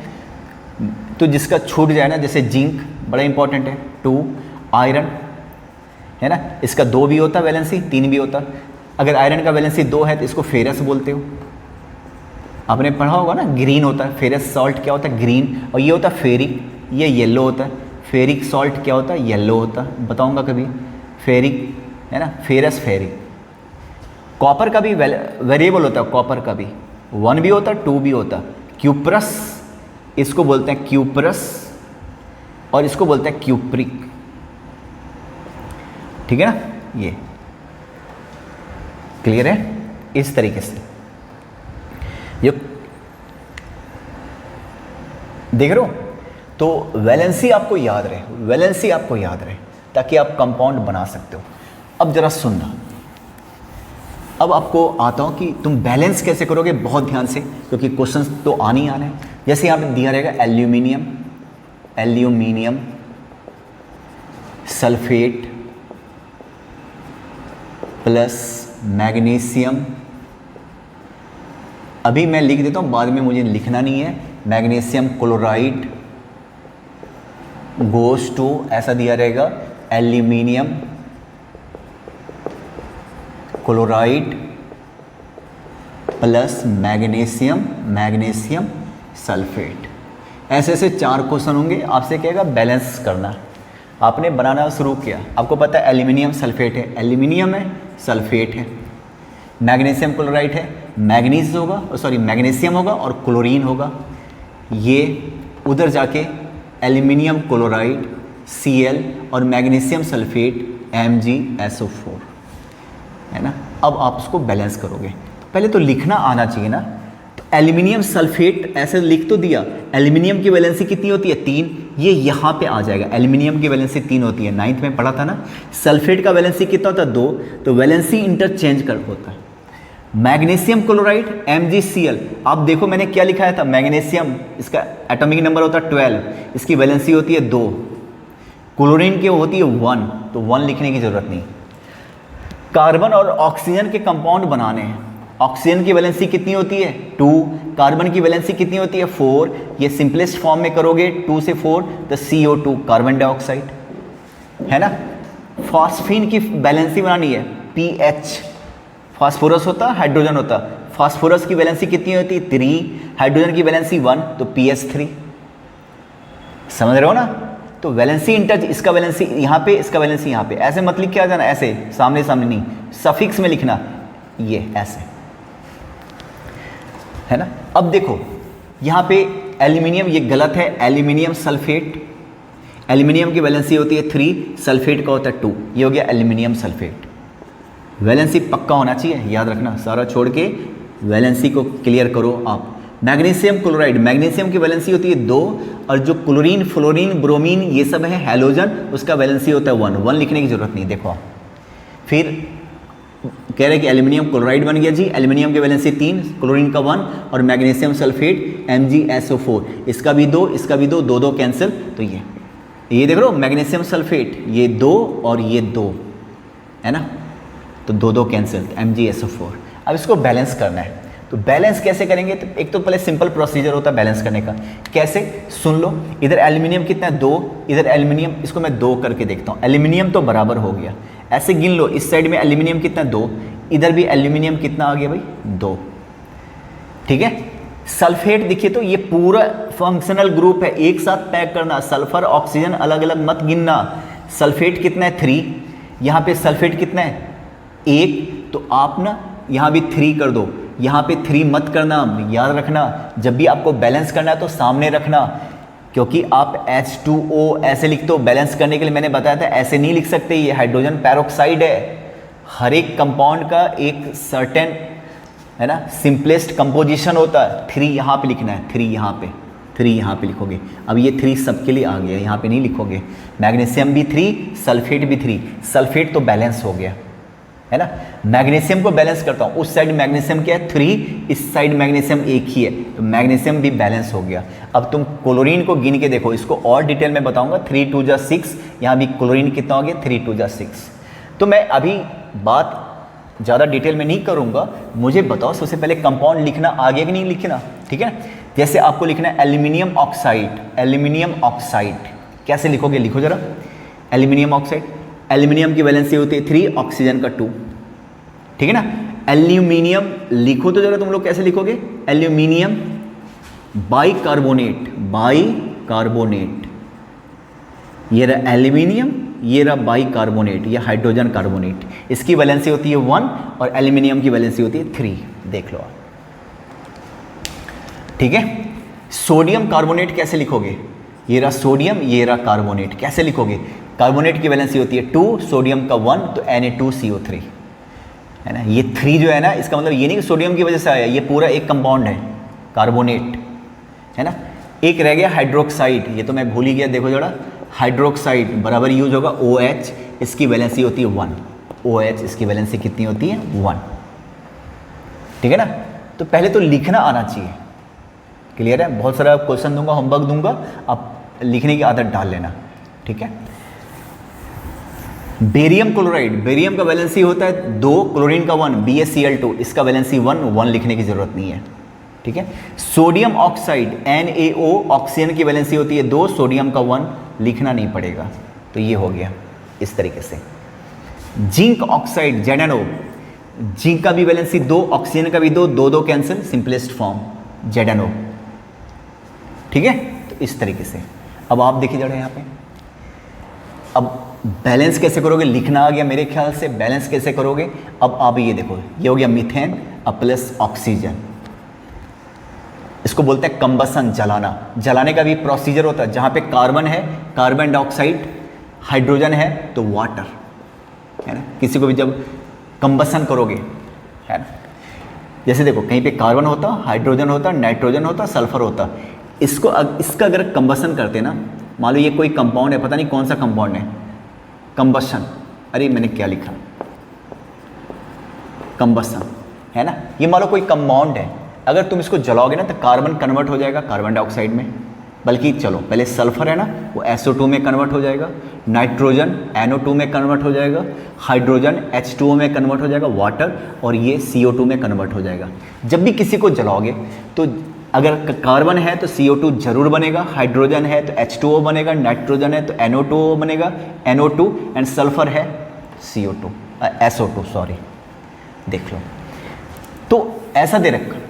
तो जिसका छूट जाए ना, जैसे जिंक बड़ा इंपॉर्टेंट है 2, आयरन, है ना, इसका 2 भी होता वैलेंसी, 3 भी होता। अगर आयरन का वैलेंसी 2 है तो इसको फेरस बोलते हो, आपने पढ़ा होगा ना। ग्रीन होता है फेरस सॉल्ट, क्या होता है? ग्रीन। और ये होता है फेरिक, ये येलो होता है। फेरिक सॉल्ट क्या होता है? येलो होता है, बताऊंगा कभी। फेरिक, है ना, फेरस फेरिक। कॉपर का भी वेरिएबल होता है, कॉपर का भी 1 भी होता है, 2 भी होता है। क्यूप्रस, इसको बोलते हैं क्यूप्रस, और इसको बोलते हैं क्यूप्रिक, ठीक है ना। ये क्लियर है? इस तरीके से ये देख रहे हो। तो वैलेंसी आपको याद रहे, ताकि आप कंपाउंड बना सकते हो। अब जरा सुनना, अब आपको आता हूं कि तुम बैलेंस कैसे करोगे, बहुत ध्यान से, क्योंकि क्वेश्चंस तो आने ही आने हैं। जैसे यहाँ पे दिया रहेगा एल्यूमिनियम सल्फेट प्लस मैग्नीशियम। अभी मैं लिख देता हूँ, बाद में मुझे लिखना नहीं है। मैग्नीशियम क्लोराइड गोस टू, ऐसा दिया रहेगा, aluminium chloride plus magnesium sulphate. ऐसे ऐसे 4 क्वेश्चन होंगे, आपसे कहेगा बैलेंस करना। आपने बनाना शुरू किया, आपको पता है एल्यूमिनियम सल्फेट है, एल्यूमिनियम है, सल्फेट है। मैग्नीशियम क्लोराइड है, मैग्नीशियम होगा और क्लोरीन होगा। ये उधर जाके एल्यूमिनियम क्लोराइड Cl और मैग्नीशियम सल्फेट MgSO4, है ना। अब आप उसको बैलेंस करोगे, पहले तो लिखना आना चाहिए ना। तो एल्यूमिनियम सल्फेट ऐसे लिख तो दिया। एल्यूमिनियम की वैलेंसी कितनी होती है? 3। ये यहाँ पे आ जाएगा, एल्यूमिनियम की वैलेंसी 3 होती है, 9th में पढ़ा था ना। सल्फेट का वैलेंसी कितना होता है? 2। तो वैलेंसी इंटरचेंज कर होता है। मैग्नीशियम क्लोराइड MgCl, आप देखो मैंने क्या लिखाया था, मैग्नीशियम, इसका एटॉमिक नंबर होता है 12, इसकी वैलेंसी होती है 2। क्लोरीन की होती है 1, तो 1 लिखने की जरूरत नहीं। कार्बन और ऑक्सीजन के कंपाउंड बनाने हैं। ऑक्सीजन की वैलेंसी कितनी होती है? 2। कार्बन की वैलेंसी कितनी होती है? 4। ये सिंपलेस्ट फॉर्म में करोगे 2 से 4 तो CO2, कार्बन डाइऑक्साइड, है ना। फॉस्फीन की वैलेंसी बनानी है, PH। फास्फोरस होता, हाइड्रोजन होता। फास्फोरस की वैलेंसी कितनी होती है? 3। हाइड्रोजन की वैलेंसी 1, तो PH3। समझ रहे हो ना। तो वैलेंसी इसका वैलेंसी यहाँ पे, इसका वैलेंसी यहाँ पे, ऐसे मत लिख के आ जाना, ऐसे सामने सामने नहीं, सफिक्स में लिखना, ये ऐसे, है ना। अब देखो यहाँ पे एल्यूमिनियम, ये गलत है, एल्यूमिनियम सल्फेट, एल्यूमिनियम की वैलेंसी होती है 3, सल्फेट का होता है 2, ये हो गया एल्यूमिनियम सल्फेट, वैलेंसी पक्का होना चाहिए, याद रखना, सारा छोड़ के वैलेंसी को क्लियर करो आप। मैग्नीशियम क्लोराइड, मैग्नीशियम की वैलेंसी होती है 2, और जो क्लोरीन, फ्लोरीन, ब्रोमीन ये सब है हैलोजन, उसका वैलेंसी होता है 1। 1 लिखने की जरूरत नहीं, देखो आप। फिर कह रहे कि एल्यूमिनियम क्लोराइड बन गया जी, एल्यूमिनियम की वैलेंसी 3, क्लोरीन का 1, और मैग्नीशियम सल्फेट MgSO4, इसका भी 2, इसका भी 2, 2 2 कैंसिल। तो ये देख लो मैग्नीशियम सल्फेट, ये 2 और ये 2 है ना, तो 2 2 कैंसिल, MgSO4। अब इसको बैलेंस करना है, तो बैलेंस कैसे करेंगे? तो एक तो पहले सिंपल प्रोसीजर होता है बैलेंस करने का। कैसे? सुन लो, इधर एल्यूमिनियम कितना है 2, इधर एल्यूमिनियम, इसको मैं 2 करके देखता हूँ। एल्यूमिनियम तो बराबर हो गया, ऐसे गिन लो, इस साइड में एल्यूमिनियम कितना 2, इधर भी एल्यूमिनियम कितना आ गया भाई 2, ठीक है। सल्फेट देखिए तो ये पूरा फंक्शनल ग्रुप है, एक साथ पैक करना, सल्फर ऑक्सीजन अलग अलग मत गिनना। सल्फेट कितना है 3, यहाँ पे सल्फेट कितना है 1, तो आप ना यहाँ भी 3 कर दो, यहाँ पे 3 मत करना, याद रखना जब भी आपको बैलेंस करना है तो सामने रखना, क्योंकि आप H2O ऐसे लिखते हो, बैलेंस करने के लिए मैंने बताया था ऐसे नहीं लिख सकते, ये हाइड्रोजन पेरोक्साइड है। हर एक कंपाउंड का एक सर्टेन है ना सिंपलेस्ट कंपोजिशन होता है। 3 यहाँ पे लिखना है, 3 यहाँ पे, 3 यहाँ पे लिखोगे। अब ये 3 सबके लिए आ गया, यहाँ पे नहीं लिखोगे। मैग्नीशियम भी 3, सल्फेट भी 3, सल्फेट तो बैलेंस हो गया है ना। मैग्नीशियम को बैलेंस करता हूँ, उस साइड मैग्नीशियम क्या है 3, इस साइड मैग्नीशियम 1 ही है, तो मैग्नीशियम भी बैलेंस हो गया। अब तुम क्लोरीन को गिन के देखो, इसको और डिटेल में बताऊंगा। 3 2 जा 6, यहाँ भी क्लोरीन कितना हो गया 3 2 जा 6। तो मैं अभी बात ज़्यादा डिटेल में नहीं करूँगा, मुझे बताओ सबसे पहले कंपाउंड लिखना आ गया कि नहीं लिखना, ठीक है। जैसे आपको लिखना है एल्यूमिनियम ऑक्साइड, एल्यूमिनियम ऑक्साइड कैसे लिखोगे, लिखो जरा। एल्यूमिनियम ऑक्साइड, एल्यूमिनियम की वैलेंसी होती है 3, ऑक्सीजन का 2, ठीक है ना। एल्यूमिनियम लिखो तो जरा तुम लोग कैसे लिखोगे, एल्यूमिनियम बाइकार्बोनेट, बाइकार्बोनेट, ये रहा एल्यूमिनियम, ये रहा बाइकार्बोनेट, ये हाइड्रोजन कार्बोनेट, इसकी वैलेंसी होती है 1 और एल्यूमिनियम की वैलेंसी होती है 3, देख लो आप, ठीक है। सोडियम कार्बोनेट कैसे लिखोगे, ये रहा सोडियम, ये रहा कार्बोनेट, कैसे लिखोगे। कार्बोनेट की वैलेंसी होती है 2, सोडियम का 1, तो Na2CO3 है ना। ये 3 जो है ना, इसका मतलब ये नहीं कि सोडियम की वजह से आया, ये पूरा एक कंपाउंड है कार्बोनेट है ना। एक रह गया हाइड्रोक्साइड, ये तो मैं भूल ही गया, देखो जरा। हाइड्रोक्साइड बराबर यूज होगा OH, इसकी वैलेंसी होती है 1, OH इसकी वैलेंसी कितनी होती है 1, ठीक है ना। तो पहले तो लिखना आना चाहिए, क्लियर है। बहुत सारा क्वेश्चन दूंगा, होमवर्क दूंगा, आप लिखने की आदत डाल लेना, ठीक है। बेरियम क्लोराइड, बेरियम का वैलेंसी होता है 2, क्लोरीन का 1, BaCl2, इसका वैलेंसी 1, 1 लिखने की जरूरत नहीं है, ठीक है। सोडियम ऑक्साइड NaO, ऑक्सीजन की वैलेंसी होती है 2, सोडियम का 1, लिखना नहीं पड़ेगा, तो ये हो गया इस तरीके से। जिंक ऑक्साइड ZnO, जिंक का भी वैलेंसी 2, ऑक्सीजन का भी 2, 2 2 कैंसिल, सिंपलेस्ट फॉर्म ZnO, ठीक है। तो इस तरीके से अब आप देखिए जरा यहाँ पे, अब बैलेंस कैसे करोगे, लिखना आ गया मेरे ख्याल से, बैलेंस कैसे करोगे। अब आप ये देखो, ये हो गया मीथेन प्लस ऑक्सीजन, इसको बोलते हैं कंबसन, जलाना। जलाने का भी प्रोसीजर होता है, जहाँ पे कार्बन है कार्बन डाइऑक्साइड, हाइड्रोजन है तो वाटर, है ना। किसी को भी जब कंबसन करोगे, है ना, जैसे देखो कहीं पे कार्बन होता, हाइड्रोजन होता, नाइट्रोजन होता, सल्फर होता, इसका अगर कंबसन करते ना, मान लो ये कोई कंपाउंड है, पता नहीं कौन सा कंपाउंड है, कंबसन, अरे मैंने क्या लिखा, कंबसन है ना। ये मान लो कोई कंपाउंड है, अगर तुम इसको जलाओगे ना तो कार्बन कन्वर्ट हो जाएगा कार्बन डाइऑक्साइड में, बल्कि चलो पहले सल्फर है ना वो SO2 में कन्वर्ट हो जाएगा, नाइट्रोजन NO2 में कन्वर्ट हो जाएगा, हाइड्रोजन H2O में कन्वर्ट हो जाएगा वाटर, और ये CO2 में कन्वर्ट हो जाएगा। जब भी किसी को जलाओगे तो अगर कार्बन है तो CO2 जरूर बनेगा, हाइड्रोजन है तो H2O बनेगा, नाइट्रोजन है तो NO2 बनेगा, NO2, एंड सल्फर है CO2, SO2 सॉरी, देख लो। तो ऐसा दे रखा।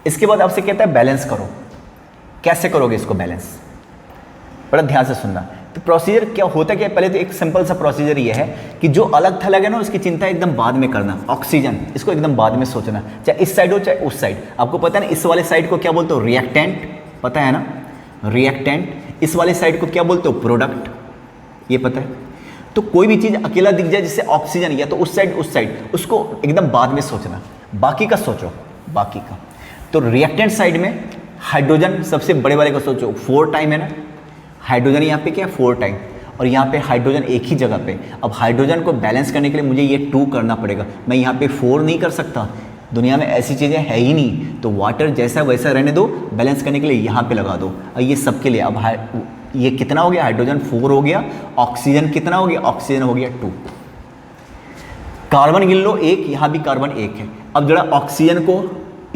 इसके बाद आपसे कहता है बैलेंस करो, कैसे करोगे इसको बैलेंस, बड़ा ध्यान से सुनना। तो प्रोसीजर क्या होता है, क्या पहले तो एक सिंपल सा प्रोसीजर ये है कि जो अलग थलग है ना उसकी चिंता एकदम बाद में करना। ऑक्सीजन इसको एकदम बाद में सोचना, चाहे इस साइड हो चाहे उस साइड। आपको पता है ना इस वाले साइड को क्या बोलते हो, रिएक्टेंट, पता है ना, रिएक्टेंट। इस वाले साइड को क्या बोलते हो, प्रोडक्ट, ये पता है। तो कोई भी चीज़ अकेला दिख जाए, जैसे ऑक्सीजन, या तो उस साइड, उसको एकदम बाद में सोचना, बाकी का सोचो, बाकी का। तो रिएक्टेंट साइड में हाइड्रोजन सबसे बड़े वाले को सोचो, 4 टाइम है ना, हाइड्रोजन यहाँ पे क्या 4 टाइम, और यहाँ पे हाइड्रोजन एक ही जगह पे। अब हाइड्रोजन को बैलेंस करने के लिए मुझे ये 2 करना पड़ेगा, मैं यहाँ पे 4 नहीं कर सकता, दुनिया में ऐसी चीज़ें है ही नहीं। तो वाटर जैसा वैसा रहने दो, बैलेंस करने के लिए यहाँ पे लगा दो। और ये सबके लिए अब ये कितना हो गया, हाइड्रोजन 4 हो गया, ऑक्सीजन कितना हो गया, ऑक्सीजन हो गया 2। कार्बन गिन लो 1, यहाँ भी कार्बन 1 है। अब जरा ऑक्सीजन को,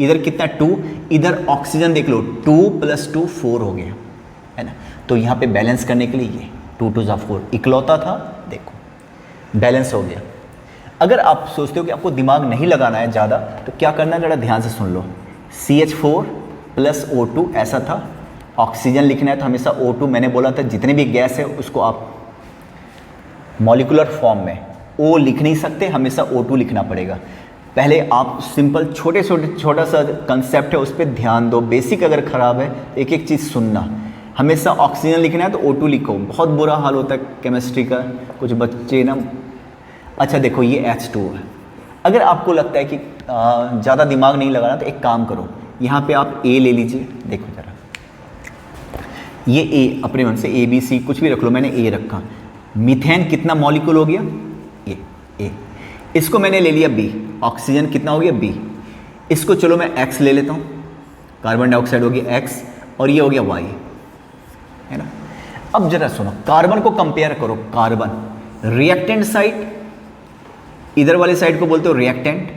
इधर कितना 2, इधर ऑक्सीजन देख लो, 2 + 2 4 हो गया, है ना। तो यहाँ पे बैलेंस करने के लिए ये 2 × 2 = 4 इकलौता था, देखो बैलेंस हो गया। अगर आप सोचते हो कि आपको दिमाग नहीं लगाना है ज़्यादा, तो क्या करना है, ज़रा ध्यान से सुन लो। CH4 + O2 ऐसा था, ऑक्सीजन लिखना है तो हमेशा O2, मैंने बोला था जितने भी गैस है उसको आप मॉलिक्यूलर फॉर्म में O लिख नहीं सकते, हमेशा O2 लिखना पड़ेगा। पहले आप सिंपल छोटा सा कंसेप्ट है उस पर ध्यान दो, बेसिक अगर ख़राब है एक एक चीज़ सुनना। हमेशा ऑक्सीजन लिखना है तो O2 लिखो, बहुत बुरा हाल होता है केमिस्ट्री का, कुछ बच्चे ना। अच्छा देखो ये H2 है। अगर आपको लगता है कि ज़्यादा दिमाग नहीं लगाना तो एक काम करो, यहाँ पे आप A ले लीजिए, देखो ज़रा ये A अपने मन से ABC कुछ भी रख लो, मैंने A रखा। मीथेन कितना मॉलिक्यूल हो गया, ये A। इसको मैंने ले लिया B, ऑक्सीजन कितना हो गया B। इसको चलो मैं X ले लेता हूँ, कार्बन डाइऑक्साइड हो गया X, और ये हो गया Y, है ना। अब जरा सुनो, कार्बन को कंपेयर करो, कार्बन रिएक्टेंट साइड, इधर वाले साइड को बोलते हो रिएक्टेंट,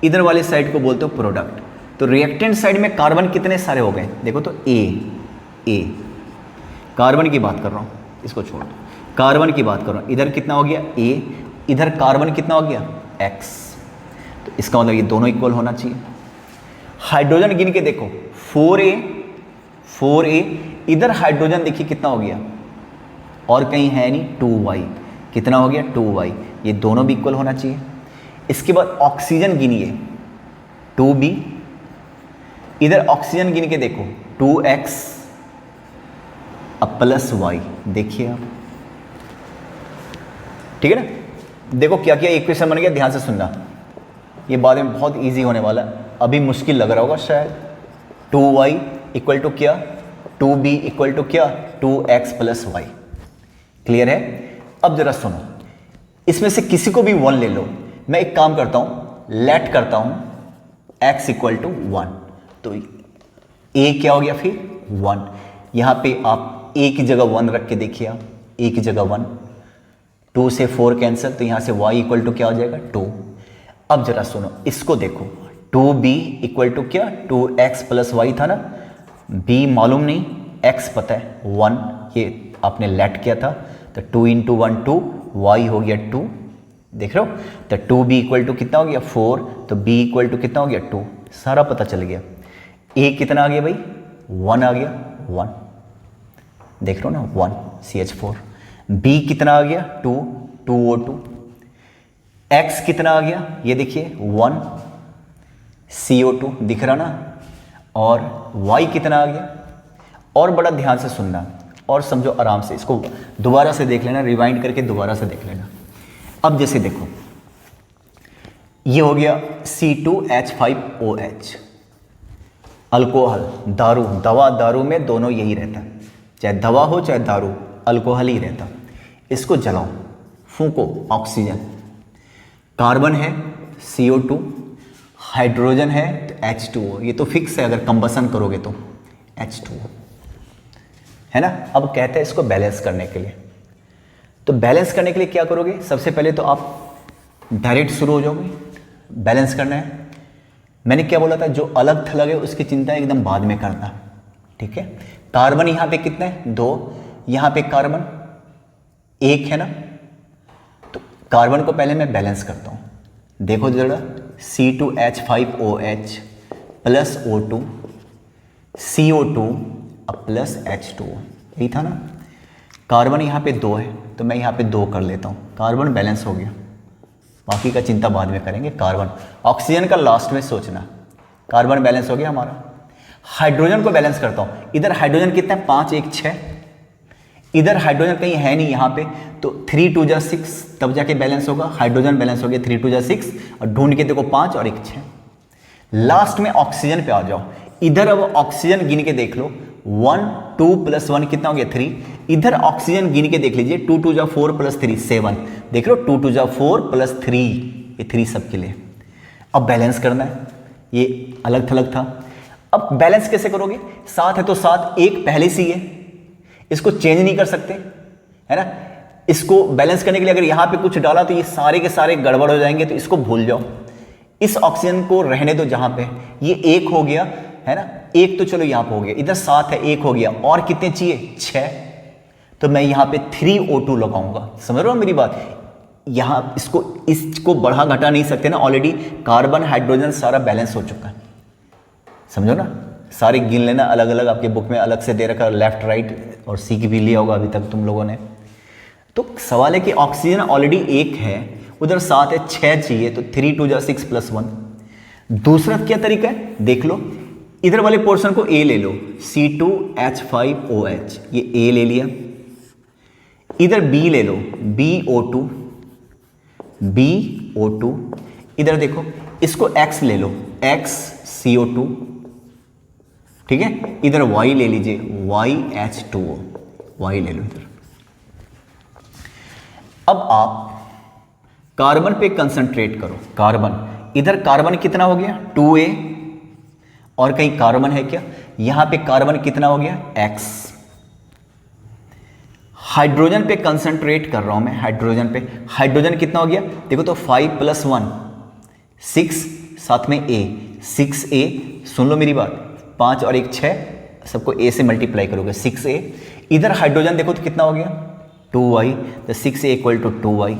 इधर वाले साइड को बोलते हो प्रोडक्ट। तो रिएक्टेंट साइड में कार्बन कितने सारे हो गए, देखो तो A कार्बन की बात कर रहा हूँ, इसको छोड़ दो, कार्बन की बात कर रहा हूँ। इधर कितना हो गया A, इधर कार्बन कितना हो गया X। तो इसका मतलब ये दोनों इक्वल होना चाहिए। हाइड्रोजन गिन के देखो, 4A, इधर हाइड्रोजन देखिए कितना हो गया, और कहीं है नहीं, 2Y, कितना हो गया 2Y, ये दोनों भी इक्वल होना चाहिए। इसके बाद ऑक्सीजन गिनिए, 2B, इधर ऑक्सीजन गिन के देखो 2X अब +Y, देखिए आप, ठीक है ना। देखो क्या क्या इक्वेशन बन गया, ध्यान से सुनना, ये बाद में बहुत इजी होने वाला है, अभी मुश्किल लग रहा होगा शायद। 2Y = क्या, 2B = क्या, 2X + Y, क्लियर है। अब जरा सुनो, इसमें से किसी को भी 1 ले लो, मैं एक काम करता हूँ, लेट करता हूँ X = 1, तो A क्या हो गया फिर 1, यहाँ पे आप A की जगह 1 रख के देखिए, आप A की जगह 1, 2 से 4 कैंसिल, तो यहाँ से Y = क्या हो जाएगा 2। अब जरा सुनो, इसको देखो, 2B = क्या, 2X + Y था ना, B मालूम नहीं, X पता है 1, ये आपने लेट किया था, तो 2 × 1 2, Y हो गया 2, देख रहे हो। तो 2B = कितना हो गया 4, तो B = कितना हो गया 2, सारा पता चल गया। A कितना आ गया भाई 1 आ गया, 1 देख रहे हो ना, 1 CH4। B कितना आ गया 2 2O2। X कितना आ गया, ये देखिए 1 CO2, दिख रहा ना, और Y कितना आ गया। और बड़ा ध्यान से सुनना और समझो आराम से, इसको दोबारा से देख लेना, रिवाइंड करके दोबारा से देख लेना। अब जैसे देखो, ये हो गया C2H5OH, अल्कोहल, दारू, दवा दारू में दोनों यही रहता है, चाहे दवा हो चाहे दारू, अल्कोहल ही रहता। इसको जलाओ, फूंको, ऑक्सीजन, कार्बन है CO2, हाइड्रोजन है तो H2O, ये तो फिक्स है, अगर कंबसन करोगे तो H2O, है ना। अब कहते हैं इसको बैलेंस करने के लिए, तो बैलेंस करने के लिए क्या करोगे, सबसे पहले तो आप डायरेक्ट शुरू हो जाओगे, बैलेंस करना है। मैंने क्या बोला था, जो अलग थलग है उसकी चिंता एकदम बाद में करना, ठीक है। कार्बन यहाँ पे कितना है 2, यहाँ पे कार्बन 1 है ना, तो कार्बन को पहले मैं बैलेंस करता हूँ, देखो जरा, C2H5OH + O2 CO2 + H2O, यही था ना। कार्बन यहाँ पे 2 है तो मैं यहाँ पे 2 कर लेता हूँ, कार्बन बैलेंस हो गया, बाकी का चिंता बाद में करेंगे। कार्बन, ऑक्सीजन का लास्ट में सोचना, कार्बन बैलेंस हो गया हमारा। हाइड्रोजन को बैलेंस करता हूँ, इधर हाइड्रोजन कितना है 5 1 6, इधर हाइड्रोजन कहीं है नहीं यहाँ पे, तो 3 2 जा 6 तब जाके बैलेंस होगा। हाइड्रोजन बैलेंस हो गया 3 2 जा 6 और ढूंढ के देखो 5 और 1 6। लास्ट में ऑक्सीजन पे आ जाओ। इधर अब ऑक्सीजन गिन के देख लो, 1 2 + 1 कितना हो गया 3। इधर ऑक्सीजन गिन के देख लीजिए, 2 2 जा 4 + 3 7। देख लो 2 2 जा 4 + 3, ये 3 सबके लिए। अब बैलेंस करना है, ये अलग थलग था। अब बैलेंस कैसे करोगे? 7 है तो 7, 1 पहले से ही है, इसको चेंज नहीं कर सकते, है ना। इसको बैलेंस करने के लिए अगर यहां पे कुछ डाला तो ये सारे के सारे गड़बड़ हो जाएंगे, तो इसको भूल जाओ। इस ऑक्सीजन को रहने दो जहां पे, ये 1 हो गया, है ना। 1 तो चलो यहां पे हो गया, इधर 7 है, 1 हो गया, और कितने चाहिए 6। तो मैं यहां पे 3O2 लगाऊंगा। समझ रहे हो मेरी बात? यहां इसको बढ़ा घटा नहीं सकते ना, ऑलरेडी कार्बन हाइड्रोजन सारा बैलेंस हो चुका है। समझो ना, सारे गिन लेना, अलग अलग आपके बुक में अलग से दे रखा, लेफ्ट राइट और सी की भी लिया होगा अभी तक तुम लोगों ने। तो सवाल है कि ऑक्सीजन ऑलरेडी 1 है, उधर 7 है, 6 चाहिए, तो 3 2 जा 6 + 1। दूसरा क्या तरीका है देख लो, इधर वाले पोर्शन को A ले लो, C2H5OH, ये A ले लिया। इधर B ले लो, BO2, इधर देखो इसको X ले लो, XCO2, ठीक है। इधर Y ले लीजिए, YH2O, Y ले लो इधर। अब आप कार्बन पे कंसंट्रेट करो। कार्बन, इधर कार्बन कितना हो गया 2A, और कहीं कार्बन है क्या? यहां पे कार्बन कितना हो गया X। हाइड्रोजन पे कंसंट्रेट कर रहा हूं मैं, हाइड्रोजन पे। हाइड्रोजन कितना हो गया देखो तो 5 + 1 6, साथ में A 6A। सुन लो मेरी बात, 5 और 1 6, सबको A से मल्टीप्लाई करोगे 6A। इधर हाइड्रोजन देखो तो कितना हो गया 2Y, तो 6A = 2Y।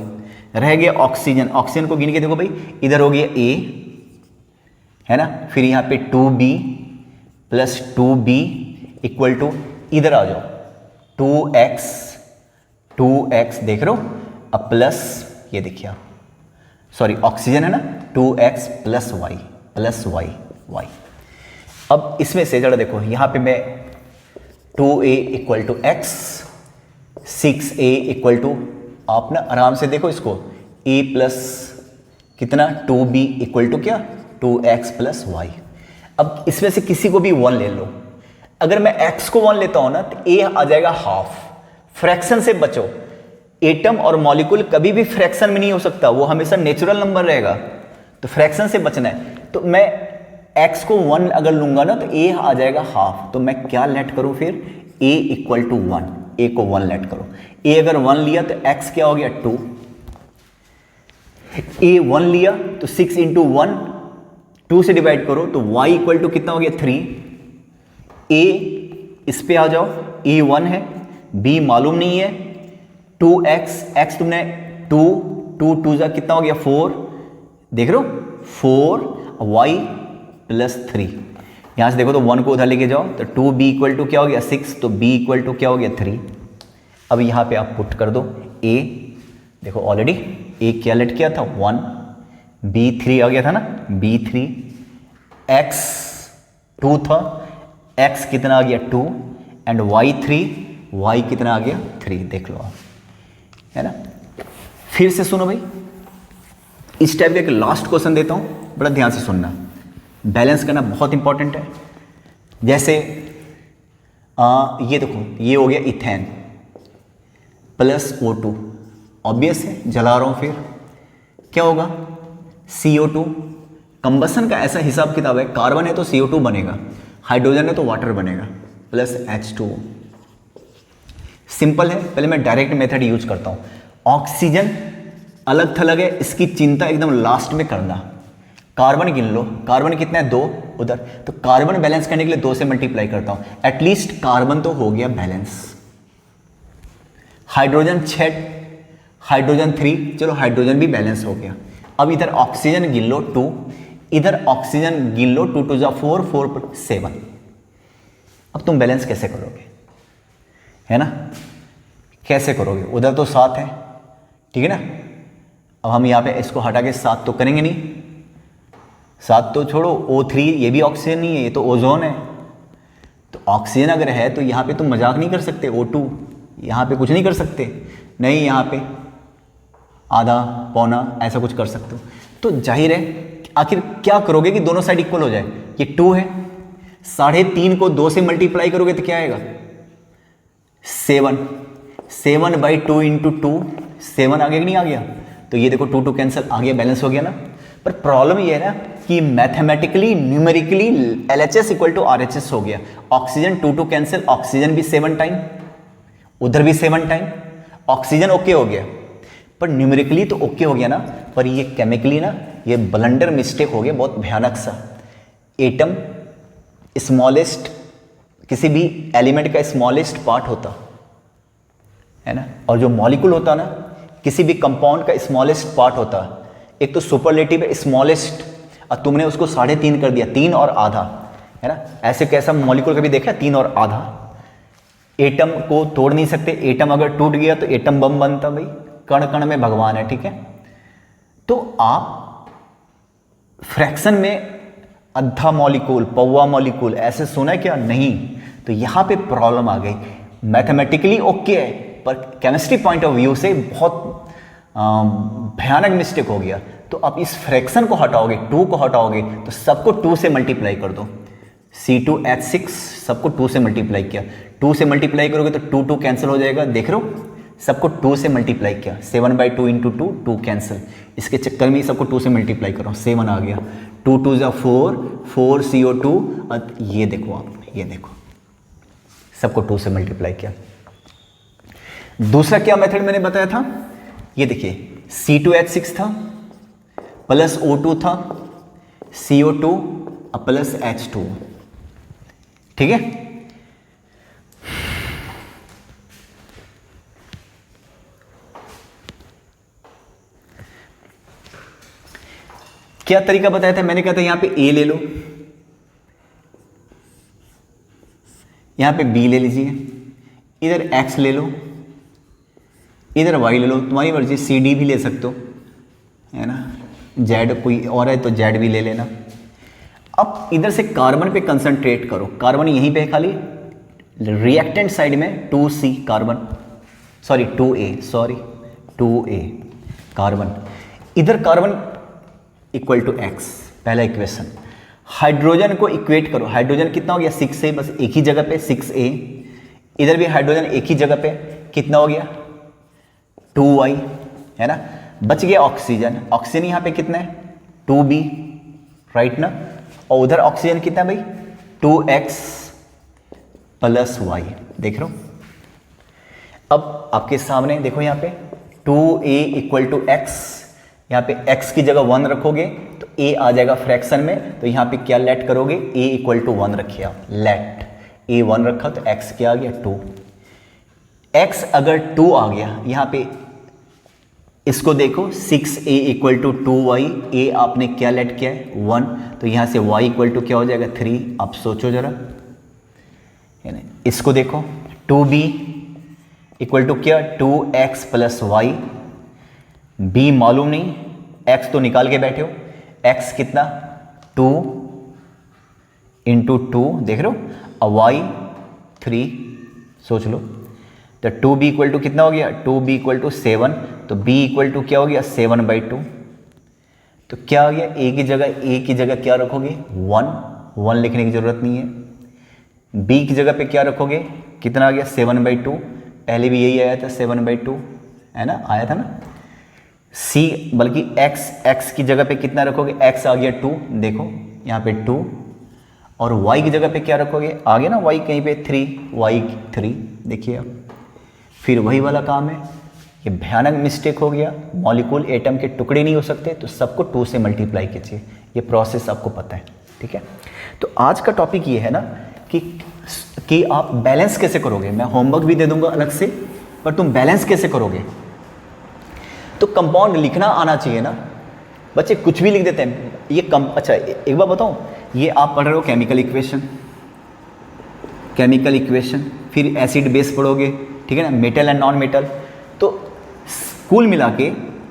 रह गया ऑक्सीजन, ऑक्सीजन को गिन के देखो भाई, इधर हो गया A, है ना। फिर यहाँ पे 2B + 2B = इधर आ जाओ 2X देख रहे हो, अब प्लस ये देखिए, सॉरी ऑक्सीजन है ना, 2X + Y। अब इसमें से जरा देखो, यहाँ पे मैं 2A = X, 6A = आप ना आराम से देखो इसको, A प्लस कितना 2B = क्या 2X + Y। अब इसमें से किसी को भी 1 ले लो। अगर मैं X को 1 लेता हूं ना तो A आ जाएगा हाफ। फ्रैक्शन से बचो, एटम और मॉलिक्यूल कभी भी फ्रैक्शन में नहीं हो सकता, वो हमेशा नेचुरल नंबर रहेगा, तो फ्रैक्शन से बचना है। तो मैं X को 1 अगर लूंगा ना तो A आ जाएगा हाफ। तो मैं क्या लेट करूं फिर, A = 1, A को 1 लेट करो। A अगर 1 लिया तो X क्या हो गया 2, A 1 लिया तो 6 × 1 2 से डिवाइड करो तो Y = कितना हो गया 3। A इस पे आ जाओ, A 1 है, B मालूम नहीं है, 2X, X तुमने 2 2 जा कितना हो गया 4, देख रहे हो 4, Y + 3। यहां से देखो तो 1 को उधर लेके जाओ तो 2B = क्या हो गया 6, तो B = क्या हो गया 3। अब यहां पे आप पुट कर दो A, देखो ऑलरेडी A क्या लेट किया था 1, B 3 आ गया था ना, B 3, X 2 था, X कितना आ गया 2, एंड Y 3, Y कितना आ गया 3। देख लो आप, है ना। फिर से सुनो भाई, इस टाइप का एक लास्ट क्वेश्चन देता हूं, बड़ा ध्यान से सुनना। बैलेंस करना बहुत इंपॉर्टेंट है। जैसे ये देखो, ये हो गया इथेन + O2, ऑब्वियस है, जला रहा हूं, फिर क्या होगा CO2। कंबसन का ऐसा हिसाब किताब है, कार्बन है तो CO2 बनेगा, हाइड्रोजन है तो वाटर बनेगा, प्लस H2O। सिंपल है, पहले मैं डायरेक्ट मेथड यूज करता हूं। ऑक्सीजन अलग थलग है, इसकी चिंता एकदम लास्ट में करना। कार्बन गिन लो, कार्बन कितना है 2 उधर, तो कार्बन बैलेंस करने के लिए 2 से मल्टीप्लाई करता हूं, एटलीस्ट कार्बन तो हो गया बैलेंस। हाइड्रोजन 6, हाइड्रोजन 3, चलो हाइड्रोजन भी बैलेंस हो गया। अब इधर ऑक्सीजन गिन लो 2, इधर ऑक्सीजन गिन लो 2 2 जा 4 4 7। अब तुम बैलेंस कैसे करोगे, है ना, कैसे करोगे? उधर तो 7 है, ठीक है ना। अब हम यहाँ पे इसको हटा के 7 तो करेंगे नहीं, 7 तो छोड़ो, O3 ये भी ऑक्सीजन नहीं है, ये तो ओजोन है। तो ऑक्सीजन अगर है तो यहाँ पे तुम मजाक नहीं कर सकते, O2 यहाँ पे कुछ नहीं कर सकते, नहीं यहाँ पे आधा पौना ऐसा कुछ कर सकते हो। तो जाहिर है आखिर क्या करोगे कि दोनों साइड इक्वल हो जाए। ये 2 है, 3.5 को 2 से मल्टीप्लाई करोगे तो क्या आएगा 7, 7/2 इंटू 2, 7 आ गया कि नहीं आ गया। तो ये देखो 2 कैंसिल आ गया, बैलेंस हो गया ना। पर प्रॉब्लम ये है ना कि mathematically numerically LHS equal to RHS हो गया। ऑक्सीजन 2 कैंसिल, ऑक्सीजन भी 7 टाइम, उधर भी 7 टाइम, ऑक्सीजन ओके हो गया। पर न्यूमेरिकली तो ओके हो गया ना, पर ये केमिकली ना ये ब्लंडर मिस्टेक हो गया बहुत भयानक सा। एटम स्मॉलेस्ट, किसी भी एलिमेंट का स्मॉलेस्ट पार्ट होता है ना, और जो मॉलिक्यूल होता ना किसी भी कंपाउंड का स्मॉलेस्ट पार्ट होता। एक तो सुपरलेटिव है स्मॉलेस्ट, और तुमने उसको 3.5 कर दिया, 3 और आधा, है ना। ऐसे कैसा मॉलिक्यूल कभी देखा 3 और आधा। एटम को तोड़ नहीं सकते, एटम अगर टूट गया तो एटम बम बनता भाई, कण कण में भगवान है, ठीक है। तो आप फ्रैक्शन में आधा मॉलिक्यूल, पौवा मॉलिक्यूल ऐसे सुना है क्या, नहीं। तो यहां पे प्रॉब्लम आ गई। मैथमेटिकली ओके है पर केमिस्ट्री पॉइंट ऑफ व्यू से बहुत भयानक मिस्टेक हो गया। तो आप इस फ्रैक्शन को हटाओगे, 2 को हटाओगे तो सबको 2 से मल्टीप्लाई कर दो। C2H6 सबको 2 से मल्टीप्लाई किया, 2 से मल्टीप्लाई करोगे तो 2 कैंसिल हो जाएगा, देख रहे हो। सबको 2 से मल्टीप्लाई किया, 7/2 इंटू 2, 2 कैंसिल। इसके चक्कर में सबको 2 से मल्टीप्लाई करो, 7 आ गया। 2 2 = 4, 4 CO2। और ये देखो आप, ये देखो सबको 2 से मल्टीप्लाई किया। दूसरा क्या मेथड मैंने बताया था, ये देखिए C2H6 था प्लस O2 था, CO2 प्लस H2, ठीक है। क्या तरीका बताया था मैंने, कहा था यहां पे A ले लो, यहां पे B ले लीजिए, इधर X ले लो, इधर Y ले लो, तुम्हारी मर्जी, CD भी ले सकते हो, है ना। Z कोई और है तो Z भी ले लेना। अब इधर से कार्बन पे कंसंट्रेट करो, कार्बन यहीं पे खाली रिएक्टेंट साइड में 2C carbon, sorry 2A carbon, इधर कार्बन इक्वल टू X, पहला इक्वेशन। हाइड्रोजन को इक्वेट करो, हाइड्रोजन कितना हो गया 6A, बस एक ही जगह पे 6A, इधर भी हाइड्रोजन एक ही जगह पे, कितना हो गया 2Y, है ना। बच गया ऑक्सीजन, ऑक्सीजन यहाँ पे कितना है 2B, राइट ना। और उधर ऑक्सीजन कितना है भाई 2X प्लस Y, देख रहे हो। अब आपके सामने देखो यहाँ पे 2A इक्वल टू X, यहाँ पे x की जगह 1 रखोगे तो a आ जाएगा फ्रैक्शन में। तो यहाँ पे क्या लेट करोगे, a इक्वल टू 1 रखिए आप, लेट a 1 रखा तो x क्या आ गया 2। x अगर 2 आ गया, यहाँ पे इसको देखो 6a equal to 2y, a आपने क्या लेट किया है 1, तो यहाँ से y इक्वल टू क्या हो जाएगा 3। आप सोचो जरा, इसको देखो 2b इक्वल टू क्या 2x प्लस वाई, b मालूम नहीं, x तो निकाल के बैठे हो, x कितना 2 इंटू 2, देख रहे हो, और y 3, सोच लो। तो 2b इक्वल टू कितना हो गया 2b इक्वल टू 7, तो b इक्वल टू क्या हो गया 7/2। तो क्या हो गया a की जगह क्या रखोगे 1 लिखने की जरूरत नहीं है। b की जगह पे क्या रखोगे, कितना आ गया 7/2, पहले भी यही आया था 7/2, है ना, आया था ना। c बल्कि x की जगह पे कितना रखोगे, x आ गया 2, देखो यहाँ पे 2, और y की जगह पे क्या रखोगे, आ गया ना y कहीं पे 3, y 3, देखिए आप, फिर वही वाला काम है। ये भयानक मिस्टेक हो गया, मॉलिक्यूल एटम के टुकड़े नहीं हो सकते, तो सबको 2 से मल्टीप्लाई कीजिए, ये प्रोसेस आपको पता है, ठीक है। तो आज का टॉपिक ये है ना कि आप बैलेंस कैसे करोगे। मैं होमवर्क भी दे दूंगा अलग से, पर तुम बैलेंस कैसे करोगे। तो कंपाउंड लिखना आना चाहिए ना, बच्चे कुछ भी लिख देते हैं ये अच्छा एक बार बताऊं, ये आप पढ़ रहे हो केमिकल इक्वेशन, फिर एसिड बेस पढ़ोगे, ठीक है ना, मेटल एंड नॉन मेटल। तो कुल मिला के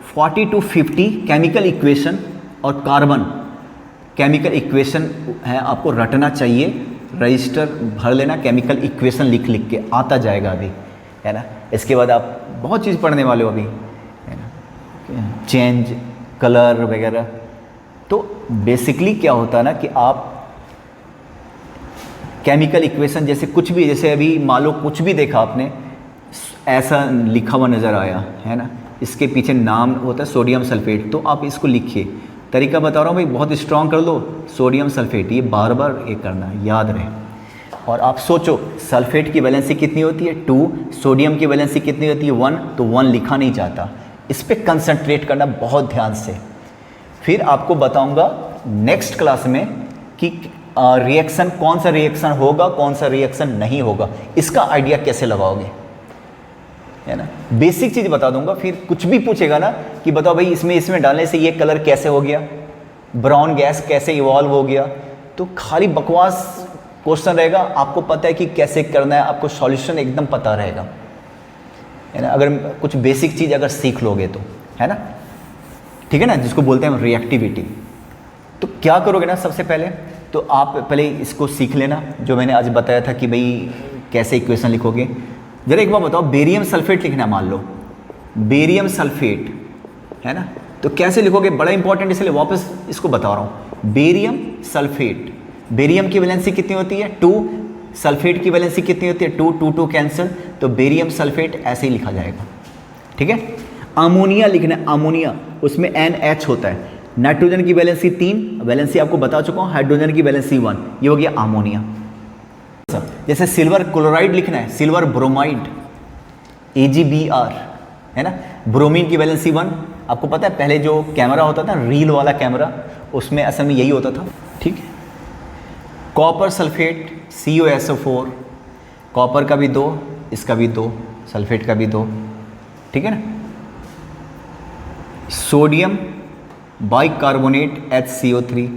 40 to 50 केमिकल इक्वेशन और कार्बन केमिकल इक्वेशन है, आपको रटना चाहिए, रजिस्टर भर लेना, केमिकल इक्वेशन लिख के आता जाएगा अभी, है ना। इसके बाद आप बहुत चीज़ पढ़ने वाले हो अभी, है ना, चेंज कलर वगैरह। तो बेसिकली क्या होता है ना कि आप केमिकल इक्वेशन जैसे कुछ भी, जैसे अभी मान लो कुछ भी देखा आपने, ऐसा लिखा हुआ नज़र आया, है ना, इसके पीछे नाम होता है सोडियम सल्फेट, तो आप इसको लिखिए। तरीका बता रहा हूँ भाई, बहुत स्ट्रॉन्ग कर लो, सोडियम सल्फेट, ये बार बार ये करना, याद रहे। और आप सोचो सल्फेट की वैलेंसी कितनी होती है 2, सोडियम की वैलेंसी कितनी होती है 1, तो 1 लिखा नहीं जाता। इस पर कंसंट्रेट करना बहुत ध्यान से। फिर आपको बताऊंगा नेक्स्ट क्लास में कि रिएक्शन, कौन सा रिएक्शन होगा कौन सा रिएक्शन नहीं होगा, इसका आइडिया कैसे लगाओगे, है ना। बेसिक चीज़ बता दूंगा। फिर कुछ भी पूछेगा ना कि बताओ भाई इसमें डालने से ये कलर कैसे हो गया, ब्राउन गैस कैसे इवॉल्व हो गया, तो खाली बकवास क्वेश्चन रहेगा। आपको पता है कि कैसे करना है, आपको सॉल्यूशन एकदम पता रहेगा, है ना, अगर कुछ बेसिक चीज़ अगर सीख लोगे तो, है ना, ठीक है ना, जिसको बोलते हैं रिएक्टिविटी। तो क्या करोगे ना, सबसे पहले तो आप पहले इसको सीख लेना जो मैंने आज बताया था कि भाई कैसे इक्वेशन लिखोगे। जरा एक बार बताओ, बेरियम सल्फेट लिखना, मान लो बेरियम सल्फेट, है ना, तो कैसे लिखोगे, बड़ा इंपॉर्टेंट, इसलिए वापस इसको बता रहा हूँ। बेरियम सल्फेट, बेरियम की वैलेंसी कितनी होती है 2, सल्फेट की वैलेंसी कितनी होती है 2, 2 2 कैंसिल, तो बेरियम सल्फेट ऐसे ही लिखा जाएगा, ठीक है। अमोनिया लिखना है, अमोनिया, उसमें NH होता है। नाइट्रोजन की वैलेंसी 3, वैलेंसी आपको बता चुका हूँ, हाइड्रोजन की वैलेंसी 1, ये हो गया अमोनिया। जैसे सिल्वर क्लोराइड लिखना है, सिल्वर ब्रोमाइड, AgBr, है ना। ब्रोमीन की वैलेंसी 1, आपको पता है पहले जो कैमरा होता था रील वाला कैमरा, उसमें असल में यही होता था, ठीक है। कॉपर सल्फेट CuSO4, कॉपर का भी 2, इसका भी 2, सल्फेट का भी 2, ठीक है ना। सोडियम बाइकार्बोनेट HCO3,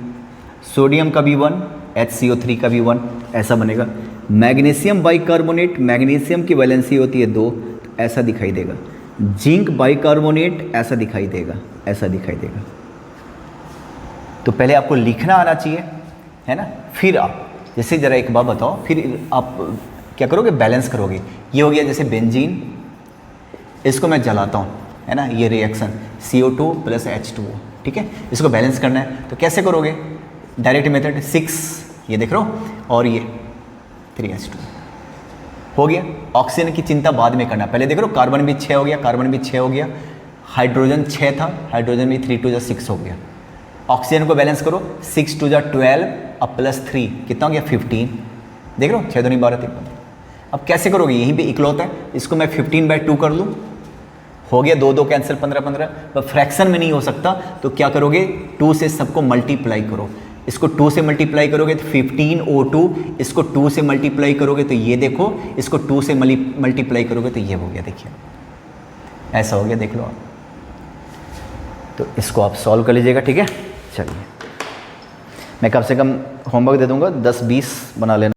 सोडियम का भी 1, HCO3 का भी 1, ऐसा बनेगा। मैग्नीशियम बाइकार्बोनेट, मैग्नीशियम की वैलेंसी होती है 2, ऐसा दिखाई देगा। जिंक बाइकार्बोनेट ऐसा दिखाई देगा, ऐसा दिखाई देगा। तो पहले आपको लिखना आना चाहिए, है ना। फिर आप जैसे ज़रा एक बात बताओ, फिर आप क्या करोगे, बैलेंस करोगे। ये हो गया जैसे बेंजीन, इसको मैं जलाता हूँ, है ना, ये रिएक्शन CO2 + H2O, ठीक है। इसको बैलेंस करना है तो कैसे करोगे, डायरेक्ट मेथड, 6 ये देख रहे हो और ये 3H2 हो गया। ऑक्सीजन की चिंता बाद में करना, पहले देख रहे हो कार्बन भी 6 हो गया, कार्बन भी 6 हो गया, हाइड्रोजन 6 था, हाइड्रोजन भी 3 2 6 हो गया। ऑक्सीजन को बैलेंस करो, 6 2 12 अब +3 कितना हो गया 15, देख रहे हो 6 2 12 13। अब कैसे करोगे, यहीं पे इकलौता है, इसको मैं 15/2 कर लूँ, हो गया 2 2 कैंसिल 15 15। पर फ्रैक्शन में नहीं हो सकता, तो क्या करोगे 2 से सबको मल्टीप्लाई करो। इसको 2 से मल्टीप्लाई करोगे तो 15O2, इसको 2 से मल्टीप्लाई करोगे तो ये देखो, इसको 2 से मल्टीप्लाई करोगे तो ये हो गया, देखिए ऐसा हो गया, देख लो आप। तो इसको आप सॉल्व कर लीजिएगा, ठीक है। चलिए मैं कम से कम होमवर्क दे दूंगा 10-20 बना लेना।